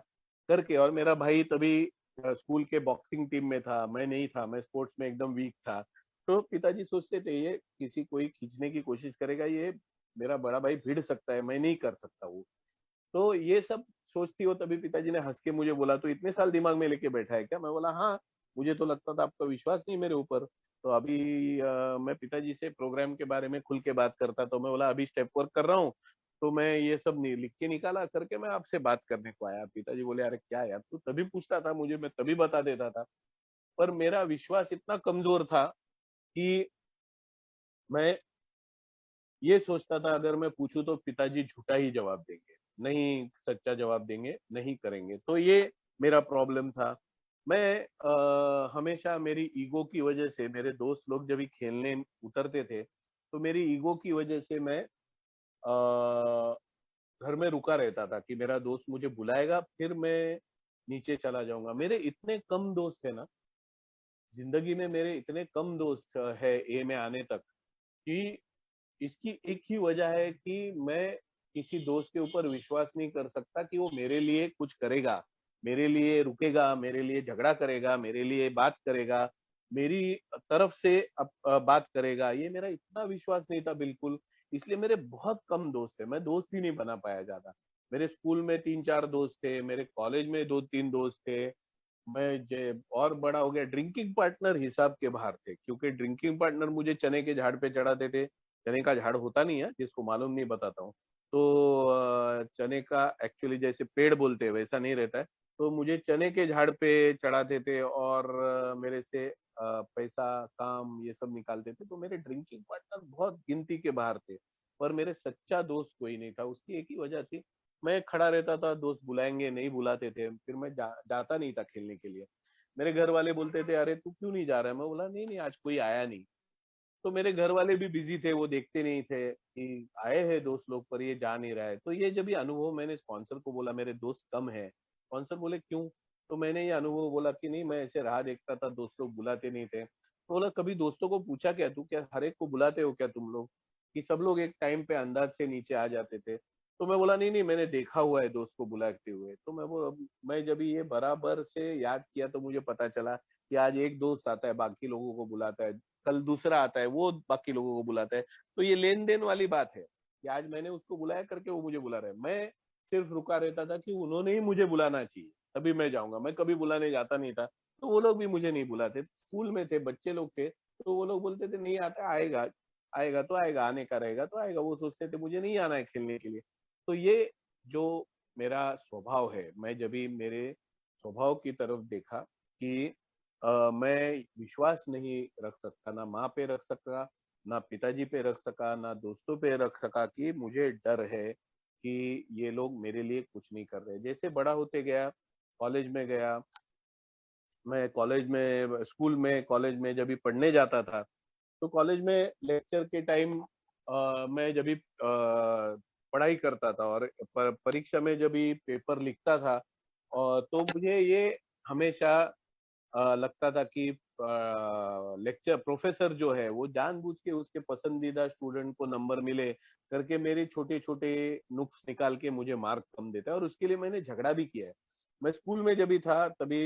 करके। और मेरा भाई तभी स्कूल के बॉक्सिंग टीम में था, मैं नहीं था, मैं स्पोर्ट्स में एकदम वीक था। तो पिताजी सोचते थे ये किसी कोई खींचने की कोशिश करेगा, ये मेरा बड़ा भाई भिड़ सकता है, मैं नहीं कर सकता वो। तो ये सब सोचती हो तभी पिताजी ने हँस के मुझे बोला, "तो इतने साल दिमाग में लेके बैठा है क्या?" मैं बोला, "हाँ, मुझे तो लगता था आपका विश्वास नहीं मेरे ऊपर।" तो अभी मैं पिताजी से प्रोग्राम के बारे में खुल के बात करता, तो मैं बोला, "अभी स्टेप वर्क कर रहा हूँ, तो मैं ये सब नि लिख के निकाला करके मैं आपसे बात करने को आया।" पिताजी बोले, "अरे क्या यार, तू तभी पूछता था मुझे, मैं तभी बता देता था।" पर मेरा विश्वास इतना कमज़ोर था कि मैं ये सोचता था अगर मैं पूछूँ तो पिताजी झूठा ही जवाब देंगे, नहीं सच्चा जवाब देंगे, नहीं करेंगे। तो ये मेरा प्रॉब्लम था। मैं हमेशा मेरी ईगो की वजह से मेरे दोस्त लोग जब भी खेलने उतरते थे, तो मेरी ईगो की वजह से मैं घर में रुका रहता था कि मेरा दोस्त मुझे बुलाएगा, फिर मैं नीचे चला जाऊँगा। मेरे इतने कम दोस्त थे ना, ज़िंदगी में मेरे इतने कम दोस्त है ए में आने तक कि इसकी एक ही वजह है कि मैं किसी दोस्त के ऊपर विश्वास नहीं कर सकता कि वो मेरे लिए कुछ करेगा, मेरे लिए रुकेगा, मेरे लिए झगड़ा करेगा, मेरे लिए बात करेगा, मेरी तरफ से बात करेगा। ये मेरा इतना विश्वास नहीं था बिल्कुल, इसलिए मेरे बहुत कम दोस्त थे, मैं दोस्त ही नहीं बना पाया ज़्यादा। मेरे स्कूल में 3-4 दोस्त थे, मेरे कॉलेज में 2-3 दोस्त थे, मैं जे और बड़ा हो गया ड्रिंकिंग पार्टनर हिसाब के बाहर थे, क्योंकि ड्रिंकिंग पार्टनर मुझे चने के झाड़ पे चढ़ाते थे। चने का झाड़ होता नहीं है, जिसको मालूम नहीं बताता हूँ। तो चने का एक्चुअली जैसे पेड़ बोलते हैं वैसा नहीं रहता है। तो मुझे चने के झाड़ पे चढ़ाते थे और मेरे से पैसा, काम ये सब निकालते थे। तो मेरे ड्रिंकिंग पार्टनर बहुत गिनती के बाहर थे, पर मेरे सच्चा दोस्त कोई नहीं था। उसकी एक ही वजह थी, मैं खड़ा रहता था, दोस्त बुलाएँगे, नहीं बुलाते थे, फिर मैं जाता नहीं था खेलने के लिए। मेरे घर वाले बोलते थे, "अरे! तू क्यों नहीं जा रहा है?" मैं बोला, "नहीं, नहीं आज कोई आया नहीं।" तो मेरे घर वाले भी बिज़ी थे, वो देखते नहीं थे कि आए हैं दोस्त लोग पर ये जा नहीं रहा है। तो ये जब ये अनुभव मैंने स्पॉन्सर को बोला मेरे दोस्त कम हैं, स्पॉन्सर बोले क्यों? तो मैंने ये अनुभव बोला कि नहीं मैं ऐसे राह देखता था, दोस्त लोग बुलाते नहीं थे। तो बोला कभी दोस्तों को पूछा क्या तू क्या हर एक को बुलाते हो क्या तुम लोग? कि सब लोग एक टाइम पे अंदाज़ से नीचे आ जाते थे। तो मैं बोला नहीं, नहीं मैंने देखा हुआ है दोस्त को बुलाते हुए। तो मैं जब ये बराबर से याद किया तो मुझे पता चला कि आज एक दोस्त आता है, बाकी लोगों को बुलाता है। कल दूसरा आता है, वो बाकी लोगों को बुलाता है। तो ये लेन-देन वाली बात है, कि आज मैंने उसको बुलाया करके वो मुझे बुला रहा है। मैं सिर्फ़ रुका रहता था कि उन्होंने ही मुझे बुलाना चाहिए, तभी मैं जाऊँगा। मैं कभी बुलाने जाता नहीं था, तो वो लोग भी मुझे नहीं बुलाते। स्कूल में थे, बच्चे लोग थे, तो वो लोग बोलते थे नहीं आता आएगा, आएगा तो आएगा, आने का रहेगा तो आएगा। वो सोचते थे मुझे नहीं आना है खेलने के लिए। तो ये जो मेरा स्वभाव है, मैं जभी मेरे स्वभाव की तरफ देखा कि मैं विश्वास नहीं रख सकता, ना माँ पे रख सका, ना पिताजी पे रख सका, ना दोस्तों पे रख सका कि मुझे डर है कि ये लोग मेरे लिए कुछ नहीं कर रहे। जैसे बड़ा होते गया, कॉलेज में गया, मैं कॉलेज में स्कूल में, कॉलेज में जब भी पढ़ने जाता था, तो कॉलेज में लेक्चर के टाइम मैं जब भी पढ़ाई करता था और परीक्षा में जब भी पेपर लिखता था तो मुझे ये हमेशा लगता था कि लेक्चर प्रोफेसर जो है वो जानबूझ के उसके पसंदीदा स्टूडेंट को नंबर मिले करके मेरे छोटे-छोटे नुक्स निकाल के मुझे मार्क कम देता है और उसके लिए मैंने झगड़ा भी किया है। मैं स्कूल में जब भी था तभी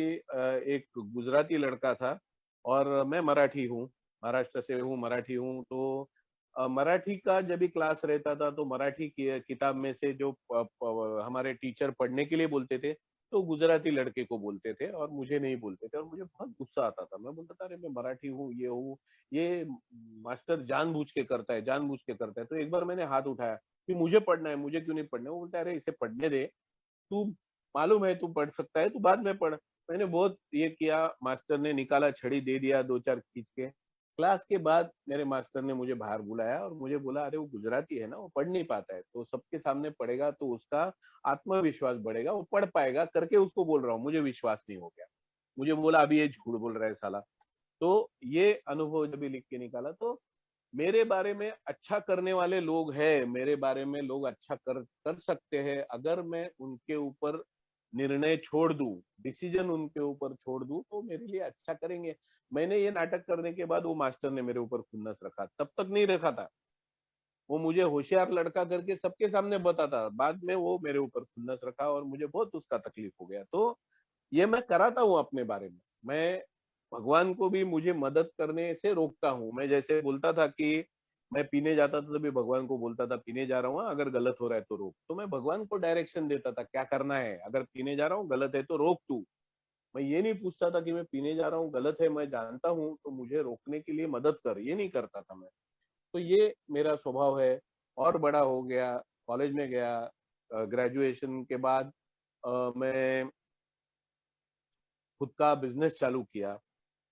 एक गुजराती लड़का था और मैं मराठी हूँ, महाराष्ट्र से हूँ, मराठी हूँ तो मराठी का जब भी क्लास रहता था तो मराठी की किताब में से जो हमारे टीचर पढ़ने के लिए बोलते थे तो गुजराती लड़के को बोलते थे और मुझे नहीं बोलते थे और मुझे बहुत गुस्सा आता था। मैं बोलता था अरे मैं मराठी हूँ, ये हूँ, ये मास्टर जानबूझ के करता है, जानबूझ के करता है। तो एक बार मैंने हाथ उठाया कि मुझे पढ़ना है, मुझे क्यों नहीं पढ़ना है? वो बोलता है अरे इसे पढ़ने दे, तू मालूम है तू पढ़ सकता है, तू बाद में पढ़। मैंने बहुत ये किया, मास्टर ने निकाला, छड़ी दे दिया 2-4 खींच के। क्लास के बाद मेरे मास्टर ने मुझे बाहर बुलाया और मुझे बोला, "अरे वो गुजराती है ना, वो पढ़ नहीं पाता है, तो सबके सामने पढ़ेगा तो उसका आत्मविश्वास बढ़ेगा, वो पढ़ पाएगा।" करके उसको बोल रहा हूँ, मुझे विश्वास नहीं हो गया। मुझे बोला, "अभी ये झूठ बोल रहा है साला।" तो ये अनुभव जब भी लिख के निकाला तो मेरे बारे में अच्छा करने वाले लोग हैं, मेरे बारे में लोग अच्छा कर कर सकते हैं, अगर मैं उनके ऊपर निर्णय छोड़ दूँ, डिसीज़न उनके ऊपर छोड़ दूँ, तो मेरे लिए अच्छा करेंगे। मैंने ये नाटक करने के बाद वो मास्टर ने मेरे ऊपर खुन्नस रखा, तब तक नहीं रखा था। वो मुझे होशियार लड़का करके सबके सामने बताता, बाद में वो मेरे ऊपर खुन्नस रखा और मुझे बहुत उसका तकलीफ हो गया। तो ये मैं कराता हूँ अपने बारे में। मैं भगवान को भी मुझे मदद करने से रोकता हूँ। मैं जैसे बोलता था कि मैं पीने जाता था तभी भगवान को बोलता था पीने जा रहा हूँ, अगर गलत हो रहा है तो रोक। तो मैं भगवान को डायरेक्शन देता था क्या करना है, अगर पीने जा रहा हूँ गलत है तो रोक तू। मैं ये नहीं पूछता था कि मैं पीने जा रहा हूँ गलत है, मैं जानता हूँ तो मुझे रोकने के लिए मदद कर, ये नहीं करता था मैं। तो ये मेरा स्वभाव है। और बड़ा हो गया, कॉलेज में गया, ग्रेजुएशन के बाद मैं खुद का बिजनेस चालू किया।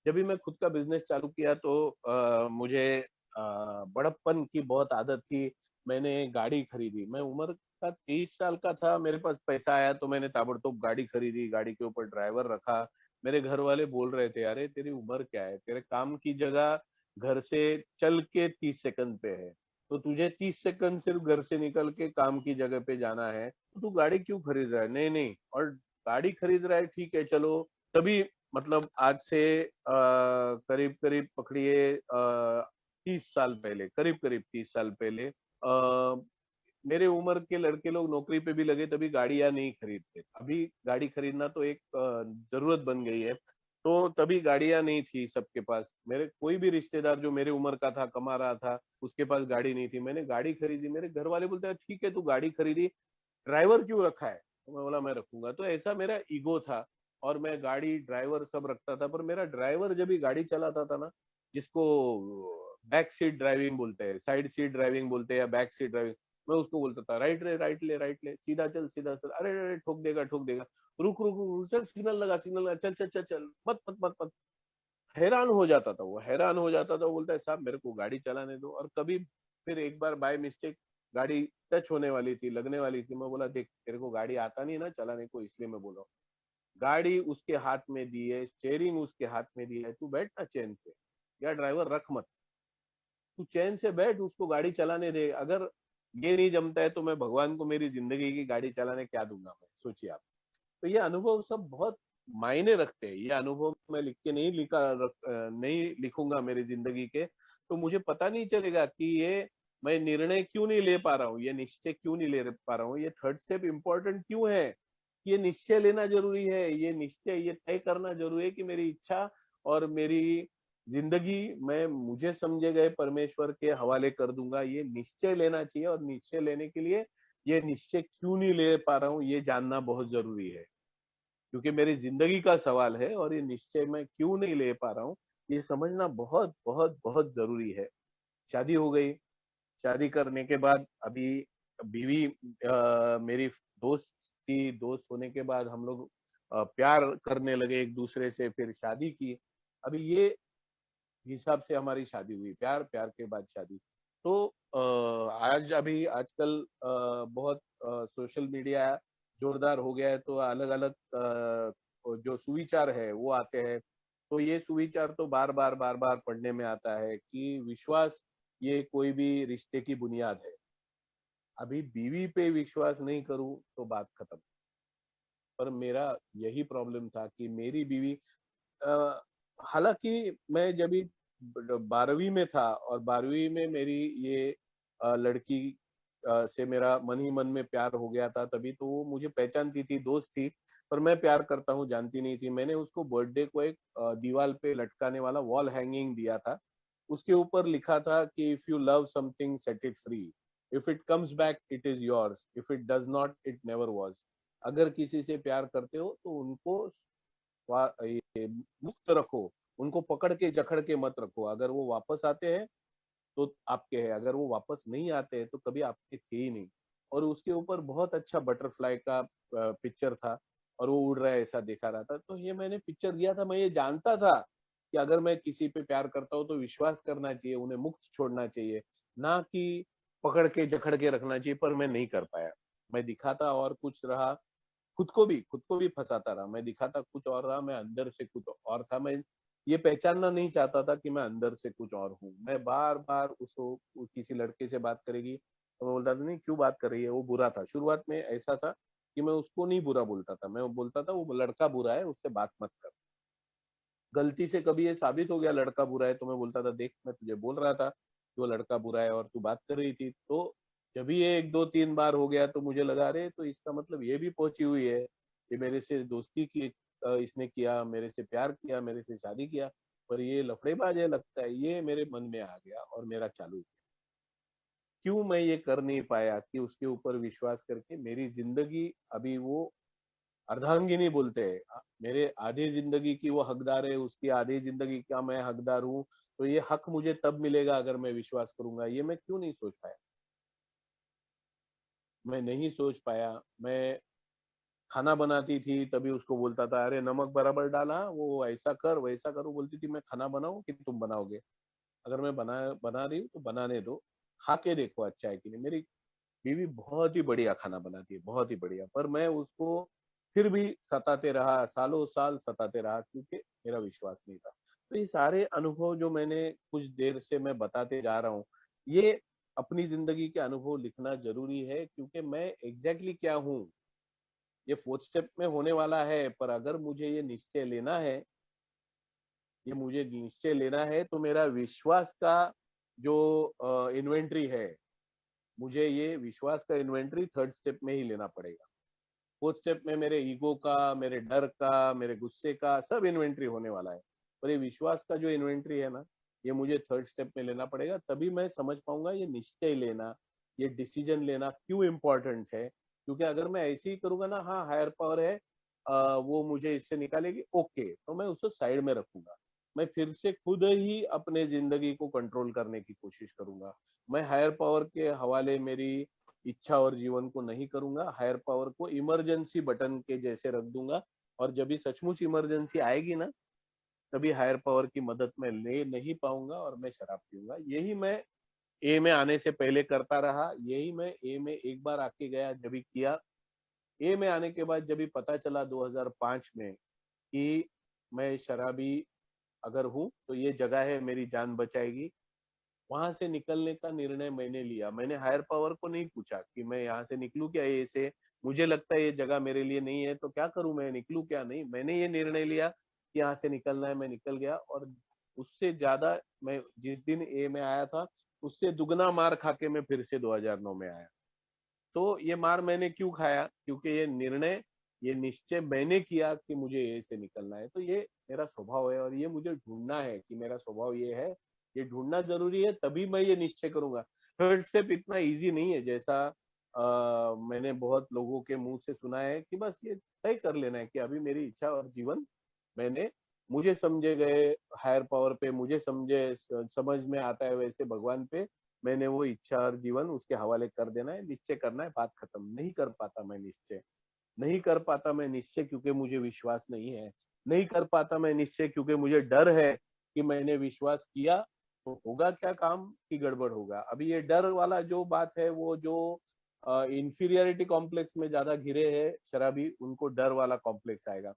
जब भी मैं खुद का बिजनेस चालू किया तो मुझे बड़प्पन की बहुत आदत थी। मैंने गाड़ी खरीदी, मैं उम्र का 23 साल का था, मेरे पास पैसा आया तो मैंने ताबड़तोड़ गाड़ी खरीदी, गाड़ी के ऊपर ड्राइवर रखा। मेरे घर वाले बोल रहे थे अरे तेरी उम्र क्या है, तेरे काम की जगह घर से चल के 30 सेकंड पे है, तो तुझे 30 सेकंड सिर्फ घर से निकल के काम की जगह पे जाना है, तो तू गाड़ी क्यों खरीद रहा है? नहीं नहीं, और गाड़ी खरीद रहा है ठीक है चलो। तभी मतलब आज से करीब करीब पकड़िए 30 साल पहले, करीब करीब 30 साल पहले मेरे उम्र के लड़के लोग नौकरी पे भी लगे तभी गाड़ियां नहीं खरीदते। अभी गाड़ी खरीदना तो एक जरूरत बन गई है। तो तभी गाड़ियां नहीं थी सबके पास। मेरे कोई भी रिश्तेदार जो मेरे उम्र का था, कमा रहा था, उसके पास गाड़ी नहीं थी। मैंने गाड़ी खरीदी, मेरे घर वाले बोलते हैं ठीक है तू गाड़ी खरीदी, ड्राइवर क्यों रखा है? तो मैं बोला मैं रखूंगा। तो ऐसा मेरा ईगो था, और मैं गाड़ी ड्राइवर सब रखता था। पर मेरा ड्राइवर जब भी गाड़ी चलाता था ना, जिसको बैक सीट ड्राइविंग बोलते हैं, साइड सीट ड्राइविंग बोलते हैं या बैक सीट ड्राइविंग, मैं उसको बोलता था राइट रे, राइट ले, राइट ले, सीधा चल, सीधा चल, अरे अरे ठोक देगा, ठोक देगा, रुक रुक रुक, चल सिग्नल लगा, सिग्नल लगा, चल चल चल चल, मत मत मत मत। हैरान हो जाता था वो, हैरान हो जाता था। वो बोलता है साहब मेरे को गाड़ी चलाने दो। और कभी फिर एक बार बाय मिस्टेक गाड़ी टच होने वाली थी, लगने वाली थी, मैं बोला देख तेरे को गाड़ी आता नहीं ना चलाने को, इसलिए मैं बोला। गाड़ी उसके हाथ में दी है, स्टेयरिंग उसके हाथ में दी है, तू बैठ ना चैन से, या ड्राइवर रख मत, तू चैन से बैठ, उसको गाड़ी चलाने दे। अगर ये नहीं जमता है तो मैं भगवान को मेरी जिंदगी की गाड़ी चलाने क्या दूंगा मैं, सोचिए आप। तो ये अनुभव सब बहुत मायने रखते हैं। ये अनुभव मैं लिख के नहीं लिखूंगा मेरी जिंदगी के, तो मुझे पता नहीं चलेगा कि ये मैं निर्णय क्यों नहीं ले पा रहा हूँ, ये निश्चय क्यों नहीं ले पा रहा हूँ, ये थर्ड स्टेप इम्पोर्टेंट क्यों है, ये निश्चय लेना जरूरी है, ये निश्चय ये तय करना जरूरी है कि मेरी इच्छा और मेरी जिंदगी मैं मुझे समझे गए परमेश्वर के हवाले कर दूंगा। ये निश्चय लेना चाहिए, और निश्चय लेने के लिए ये निश्चय क्यों नहीं ले पा रहा हूँ ये जानना बहुत जरूरी है, क्योंकि मेरी जिंदगी का सवाल है। और ये निश्चय मैं क्यों नहीं ले पा रहा हूँ ये समझना बहुत बहुत बहुत जरूरी है। शादी हो गई, शादी करने के बाद अभी बीवी मेरी दोस्त थी, दोस्त होने के बाद हम लोग प्यार करने लगे एक दूसरे से, फिर शादी की। अभी ये हिसाब से हमारी शादी हुई, प्यार, प्यार के बाद शादी। तो आज अभी आजकल बहुत सोशल मीडिया जोरदार हो गया है, तो अलग अलग जो सुविचार है वो आते हैं। तो ये सुविचार तो बार बार बार बार पढ़ने में आता है कि विश्वास ये कोई भी रिश्ते की बुनियाद है। अभी बीवी पे विश्वास नहीं करूं तो बात खत्म। पर मेरा यही प्रॉब्लम था कि मेरी बीवी अ, हालांकि मैं जब 12वीं में था, और 12वीं में मेरी ये लड़की से मेरा मन ही मन में प्यार हो गया था, तभी तो वो मुझे पहचानती थी, दोस्त थी, पर मैं प्यार करता हूँ जानती नहीं थी। मैंने उसको बर्थडे को एक दीवार पे लटकाने वाला वॉल हैंगिंग दिया था। उसके ऊपर लिखा था कि if you love something set it free, if it comes back it is yours, if it does not it never was. अगर किसी से प्यार करते हो तो उनको ये मुक्त रखो, उनको पकड़ के जकड़ के मत रखो। अगर वो वापस आते हैं तो आपके हैं, अगर वो वापस नहीं आते हैं तो कभी आपके थे ही नहीं। और उसके ऊपर बहुत अच्छा बटरफ्लाई का पिक्चर था, और वो उड़ रहा है ऐसा दिखा रहा था। तो ये मैंने पिक्चर दिया था, मैं ये जानता था कि अगर मैं किसी पे प्यार करता हूँ तो विश्वास करना चाहिए, उन्हें मुक्त छोड़ना चाहिए, ना कि पकड़ के जकड़ के रखना चाहिए। पर मैं नहीं कर पाया, मैं दिखाता और कुछ रहा, खुद को भी फंसाता रहा। मैं दिखाता कुछ और रहा, मैं अंदर से कुछ और था। मैं ये पहचानना नहीं चाहता था कि मैं अंदर से कुछ और हूँ। मैं बार बार उसको किसी लड़के से बात करेगी तो मैं बोलता था नहीं क्यों बात कर रही है, वो बुरा था। शुरुआत में ऐसा था कि मैं उसको नहीं बुरा बोलता था, मैं बोलता था वो लड़का बुरा है, उससे बात मत कर। गलती से कभी ये साबित हो गया लड़का बुरा है, तो मैं बोलता था देख मैं तुझे बोल रहा था कि वो लड़का बुरा है और तू बात कर रही थी। तो जब ये एक दो तीन बार हो गया तो मुझे लगा अरे तो इसका मतलब ये भी पहुंची हुई है कि मेरे से दोस्ती की, इसने किया, मेरे से प्यार किया, मेरे से शादी किया, पर ये लफड़ेबाज है लगता है। ये मेरे मन में आ गया और मेरा चालू किया। क्यों मैं ये कर नहीं पाया कि उसके ऊपर विश्वास करके मेरी जिंदगी अभी वो अर्धांगिनी बोलते हैं, मेरे आधी जिंदगी की वो हकदार है, उसकी आधी जिंदगी का मैं हकदार हूँ। तो ये हक मुझे तब मिलेगा अगर मैं विश्वास करूंगा। ये मैं क्यों नहीं सोच पाया? मैं नहीं सोच पाया। मैं खाना बनाती थी तभी उसको बोलता था, अरे नमक बराबर डाला, वो ऐसा कर वैसा कर। वो बोलती थी मैं खाना बनाऊं कि तुम बनाओगे? अगर मैं बना बना रही हूँ तो बनाने दो, खा के देखो अच्छा है कि नहीं। मेरी बीवी बहुत ही बढ़िया खाना बनाती है, बहुत ही बढ़िया, पर मैं उसको फिर भी सताते रहा, सालों साल सताते रहा, क्योंकि मेरा विश्वास नहीं था। तो ये सारे अनुभव जो मैंने कुछ देर से मैं बताते जा रहा हूँ, ये अपनी जिंदगी के अनुभव लिखना जरूरी है, क्योंकि मैं एग्जैक्टली क्या हूँ ये फोर्थ स्टेप में होने वाला है। पर अगर मुझे ये निश्चय लेना है, ये मुझे निश्चय लेना है, तो मेरा विश्वास का जो इन्वेंट्री है, मुझे ये विश्वास का इन्वेंट्री थर्ड स्टेप में ही लेना पड़ेगा। फोर्थ स्टेप में मेरे ईगो का, मेरे डर का, मेरे गुस्से का सब इन्वेंट्री होने वाला है। पर ये विश्वास का जो इन्वेंट्री है ना, ये मुझे थर्ड स्टेप में लेना पड़ेगा, तभी मैं समझ पाऊंगा ये निश्चय लेना, ये डिसीजन लेना क्यों इम्पोर्टेंट है। क्योंकि अगर मैं ऐसे ही करूंगा ना, हाँ हायर पावर है, वो मुझे इससे निकालेगी, ओके, तो मैं उसको साइड में रखूंगा। मैं फिर से खुद ही अपने जिंदगी को कंट्रोल करने की कोशिश करूंगा। मैं हायर पावर के हवाले मेरी इच्छा और जीवन को नहीं करूंगा। हायर पावर को इमरजेंसी बटन के जैसे रख दूंगा, और जब भी सचमुच इमरजेंसी आएगी ना, तभी हायर पावर की मदद में ले नहीं पाऊंगा और मैं शराब पीऊंगा। यही मैं ए में आने से पहले करता रहा, यही मैं ए में एक बार आके गया जब भी किया। ए में आने के बाद जब भी पता चला 2005 में कि मैं शराबी अगर हूं तो ये जगह है मेरी जान बचाएगी, वहां से निकलने का निर्णय मैंने लिया। मैंने हायर पावर को नहीं पूछा कि मैं यहाँ से निकलूं क्या, ये से मुझे लगता है ये जगह मेरे लिए नहीं है तो क्या करूं, मैं निकलूं क्या? नहीं, मैंने ये निर्णय लिया कि यहाँ से निकलना है, मैं निकल गया। और उससे ज्यादा, मैं जिस दिन ए में आया था उससे दुगना मार खा के मैं फिर से 2009 में आया। तो ये मार मैंने क्यों खाया? क्योंकि ये निर्णय, ये निश्चय मैंने किया कि मुझे ए से निकलना है। तो ये मेरा स्वभाव है, और ये मुझे ढूंढना है कि मेरा स्वभाव ये है, ये ढूंढना जरूरी है, तभी मैं ये निश्चय करूंगा। थर्ड स्टेप इतना इजी नहीं है जैसा मैंने बहुत लोगों के मुंह से सुना है कि बस ये तय कर लेना है कि अभी मेरी इच्छा और जीवन, मैंने, मुझे समझे गए हायर पावर पे, मुझे समझ में आता है वैसे भगवान पे, मैंने वो इच्छा और जीवन उसके हवाले कर देना है, निश्चय करना है, बात खत्म। नहीं कर पाता मैं निश्चय, नहीं कर पाता मैं निश्चय क्योंकि मुझे विश्वास नहीं है। नहीं कर पाता मैं निश्चय क्योंकि मुझे डर है कि मैंने विश्वास किया तो होगा क्या काम की गड़बड़ होगा। अभी ये डर वाला जो बात है, वो जो इंफीरियरिटी कॉम्प्लेक्स में ज्यादा घिरे हैं शराबी, उनको डर वाला कॉम्प्लेक्स आएगा।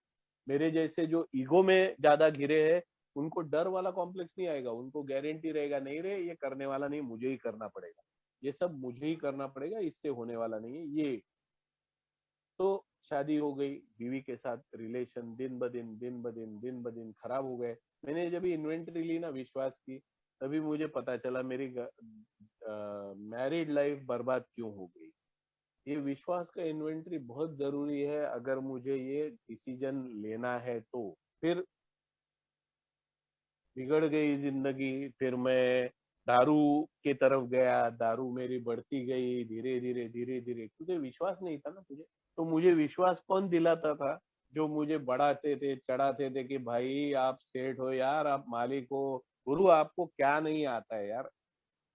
मेरे जैसे जो ईगो में ज्यादा घिरे हैं, उनको डर वाला कॉम्प्लेक्स नहीं आएगा। उनको गारंटी रहेगा, नहीं रे ये करने वाला नहीं, मुझे ही करना पड़ेगा, ये सब मुझे ही करना पड़ेगा, इससे होने वाला नहीं है ये। तो शादी हो गई, बीवी के साथ रिलेशन दिन ब दिन, दिन ब दिन, दिन ब दिन खराब हो गए। मैंने जब इन्वेंटरी ली ना विश्वास की, तभी मुझे पता चला मेरी मैरिड लाइफ बर्बाद क्यों हो गई। ये विश्वास का इन्वेंटरी बहुत जरूरी है अगर मुझे ये डिसीजन लेना है तो। फिर बिगड़ गई जिंदगी, फिर मैं दारू के तरफ गया, दारू मेरी बढ़ती गई धीरे धीरे धीरे धीरे, क्योंकि विश्वास नहीं था ना मुझे। तो मुझे विश्वास कौन दिलाता था? जो मुझे बढ़ाते थे, चढ़ाते थे कि भाई आप सेठ हो यार, आप मालिक हो। गुरु, आपको क्या नहीं आता है यार?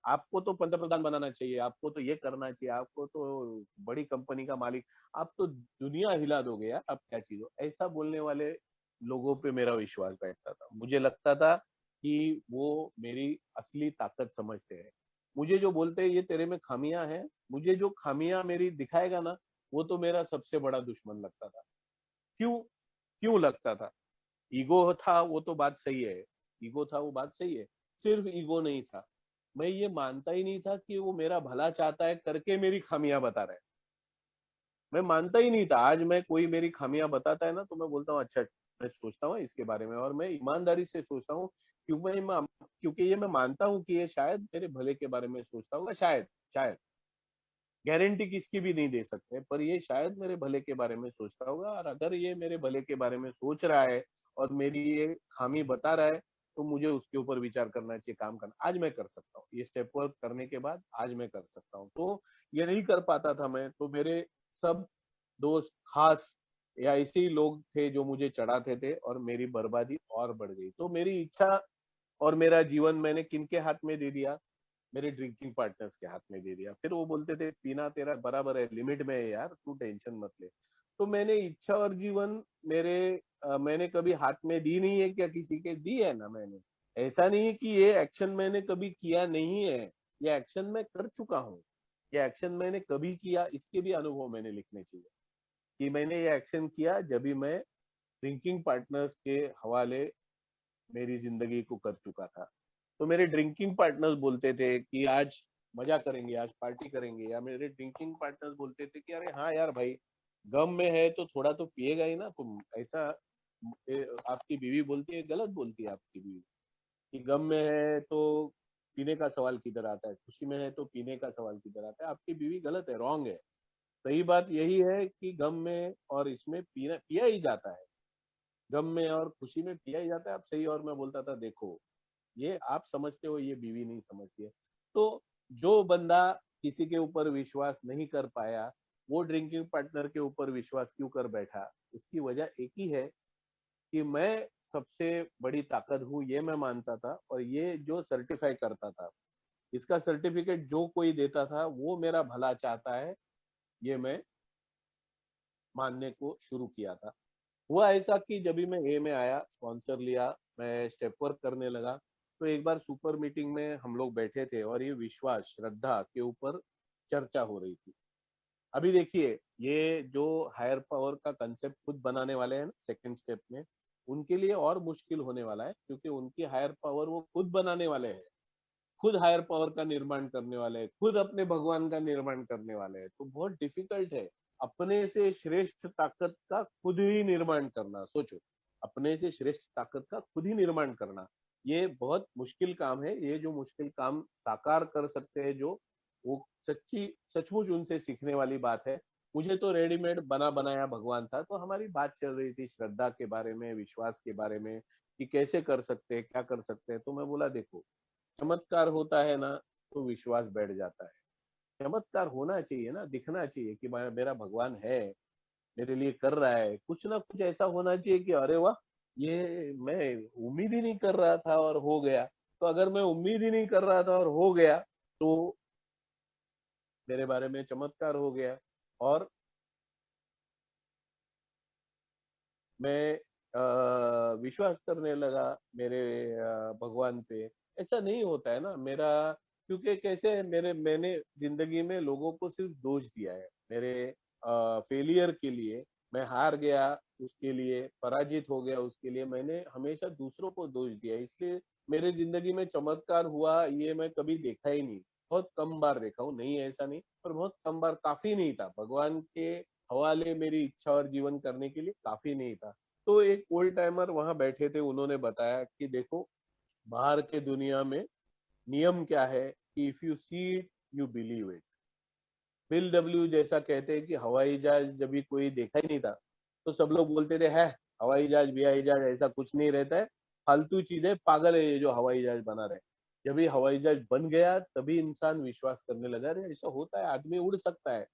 आपको तो पंतप्रधान बनाना चाहिए, आपको तो ये करना चाहिए, आपको तो बड़ी कंपनी का मालिक, आप तो दुनिया हिला दोगे यार, आप क्या चीज हो? ऐसा बोलने वाले लोगों पे मेरा विश्वास बैठता था। मुझे लगता था कि वो मेरी असली ताकत समझते हैं। मुझे जो बोलते हैं ये तेरे में खामियां हैं, मुझे जो खामियां मेरी दिखाएगा ना, वो तो मेरा सबसे बड़ा दुश्मन लगता था। क्यों? क्यों लगता था? ईगो था, वो तो बात सही है, ईगो था वो बात सही है। सिर्फ ईगो नहीं था, मैं ये मानता ही नहीं था कि वो मेरा भला चाहता है करके मेरी खामियां बता रहा है। मैं मानता ही नहीं था। आज मैं कोई मेरी खामियां बताता है ना, तो मैं बोलता हूँ अच्छा, मैं सोचता हूँ इसके बारे में, और मैं ईमानदारी से सोचता हूँ। क्योंकि ये मैं मानता हूँ कि ये शायद मेरे भले के बारे में सोचता होगा, शायद, शायद, गारंटी किसकी भी नहीं दे सकते, पर ये शायद मेरे भले के बारे में सोचता होगा। और अगर ये मेरे भले के बारे में सोच रहा है और मेरी ये खामी बता रहा है, तो मुझे उसके ऊपर विचार करना चाहिए, काम करना। आज मैं कर सकता हूँ, ये स्टेप वर्क करने के बाद आज मैं कर सकता हूँ। तो ये नहीं कर पाता था मैं, तो मेरे सब दोस्त खास या ऐसे ही लोग थे जो मुझे चढ़ाते थे और मेरी बर्बादी और बढ़ गई। तो मेरी इच्छा और मेरा जीवन मैंने किनके हाथ में दे दिया? मेरे ड्रिंकिंग पार्टनर्स के हाथ में दे दिया। फिर वो बोलते थे पीना तेरा बराबर है, लिमिट में है यार, तू टेंशन मत ले। तो मैंने इच्छा और जीवन मेरे मैंने कभी हाथ में दी नहीं है क्या किसी के? दी है ना मैंने। ऐसा नहीं है कि ये एक्शन मैंने कभी किया नहीं है, ये एक्शन मैं कर चुका हूँ। ये एक्शन मैंने कभी किया, इसके भी अनुभव मैंने लिखने चाहिए कि मैंने ये एक्शन किया जब भी मैं ड्रिंकिंग पार्टनर्स के हवाले मेरी जिंदगी को कर चुका था। तो मेरे ड्रिंकिंग पार्टनर्स बोलते थे कि आज मजा करेंगे, आज पार्टी करेंगे, या मेरे ड्रिंकिंग पार्टनर्स बोलते थे कि अरे हाँ यार भाई, गम में है तो थोड़ा तो पिएगा ही ना तुम। ऐसा आपकी बीवी बोलती है, गलत बोलती है आपकी बीवी कि गम में है तो पीने का सवाल किधर आता है, खुशी में है तो पीने का सवाल किधर आता है। आपकी बीवी गलत है, रॉन्ग है। सही बात यही है कि गम में और इसमें पीना पिया ही जाता है, गम में और खुशी में पिया ही जाता है। आप सही। और मैं बोलता था देखो, ये आप समझते हो, ये बीवी नहीं समझती है। तो जो बंदा किसी के ऊपर विश्वास नहीं कर पाया, वो ड्रिंकिंग पार्टनर के ऊपर विश्वास क्यों कर बैठा? उसकी वजह एक ही है कि मैं सबसे बड़ी ताकत हूँ, ये मैं मानता था। और ये जो सर्टिफाई करता था, इसका सर्टिफिकेट जो कोई देता था वो मेरा भला चाहता है, ये मैं मानने को शुरू किया था। हुआ ऐसा कि जब भी मैं ए में आया, स्पॉन्सर लिया, मैं स्टेप वर्क करने लगा, तो एक बार सुपर मीटिंग में हम लोग बैठे थे और ये विश्वास, श्रद्धा के ऊपर चर्चा हो रही थी। अभी देखिए, ये जो हायर पावर का कंसेप्ट खुद बनाने वाले हैं ना सेकंड स्टेप में, उनके लिए और मुश्किल होने वाला है, क्योंकि उनकी हायर पावर वो खुद बनाने वाले हैं, खुद हायर पावर का निर्माण करने वाले हैं, खुद अपने भगवान का निर्माण करने वाले हैं। तो बहुत डिफिकल्ट है अपने से श्रेष्ठ ताकत का खुद ही निर्माण करना। सोचो, अपने से श्रेष्ठ ताकत का खुद ही निर्माण करना, ये बहुत मुश्किल काम है। ये जो मुश्किल काम साकार कर सकते हैं जो, वो सच्ची सचमुच उनसे सीखने वाली बात है। मुझे तो रेडीमेड बना बनाया भगवान था। तो हमारी बात चल रही थी श्रद्धा के बारे में, विश्वास के बारे में, कि कैसे कर सकते हैं, क्या कर सकते हैं। तो मैं बोला देखो, चमत्कार होता है ना तो विश्वास बैठ जाता है। चमत्कार होना चाहिए ना, दिखना चाहिए कि मेरा भगवान है, मेरे लिए कर रहा है। कुछ ना कुछ ऐसा होना चाहिए कि अरे वाह, ये मैं उम्मीद ही नहीं कर रहा था और हो गया। तो अगर मैं उम्मीद ही नहीं कर रहा था और हो गया, तो मेरे बारे में चमत्कार हो गया। और मैं विश्वास करने लगा मेरे भगवान पे। ऐसा नहीं होता है ना मेरा, क्योंकि कैसे है, मेरे मैंने जिंदगी में लोगों को सिर्फ दोष दिया है। मेरे फेलियर के लिए मैं हार गया, उसके लिए पराजित हो गया, उसके लिए मैंने हमेशा दूसरों को दोष दिया। इसलिए मेरे जिंदगी में चमत्कार हुआ ये मैं कभी देखा ही नहीं। बहुत कम बार देखा हूँ, नहीं ऐसा नहीं, पर बहुत कम बार, काफी नहीं था भगवान के हवाले मेरी इच्छा और जीवन करने के लिए, काफी नहीं था। तो एक ओल्ड टाइमर वहां बैठे थे, उन्होंने बताया कि देखो, बाहर के दुनिया में नियम क्या है कि if you see it you believe it. Bill W जैसा कहते हैं कि हवाई जहाज जब भी कोई देखा ही नहीं था, तो सब लोग बोलते थे है हवाई जहाज बिहाई जहाज ऐसा कुछ नहीं रहता है, फालतू चीजें, पागल है ये जो हवाई जहाज बना रहे। जब ये हवाई जहाज बन गया तभी इंसान विश्वास करने लगा, अरे ऐसा होता है, आदमी उड़ सकता है,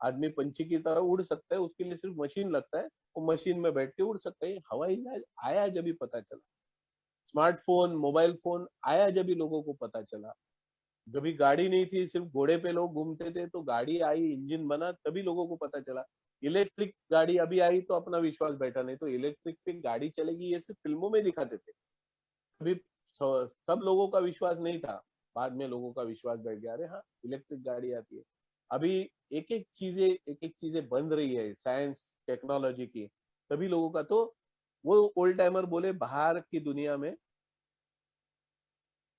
आदमी पंछी की तरह उड़ सकता है, उसके लिए सिर्फ मशीन लगता है, वो मशीन में बैठ के उड़ सकता है। हवाई जहाज आया जब भी पता चला, स्मार्टफोन, मोबाइल फोन आया जब भी लोगों को पता चला। जब गाड़ी नहीं थी, सिर्फ घोड़े पे लोग घूमते थे, तो गाड़ी आई, इंजन बना, तभी लोगों को पता चला। इलेक्ट्रिक गाड़ी अभी आई तो अपना विश्वास बैठा, नहीं तो इलेक्ट्रिक पे गाड़ी चलेगी ये सिर्फ फिल्मों में दिखाते थे। अभी सब लोगों का विश्वास नहीं था, बाद में लोगों का विश्वास बैठ गया, अरे हाँ इलेक्ट्रिक गाड़ी आती है। अभी एक एक चीजें बन रही है साइंस टेक्नोलॉजी की, तभी लोगों का। तो वो ओल्ड टाइमर बोले बाहर की दुनिया में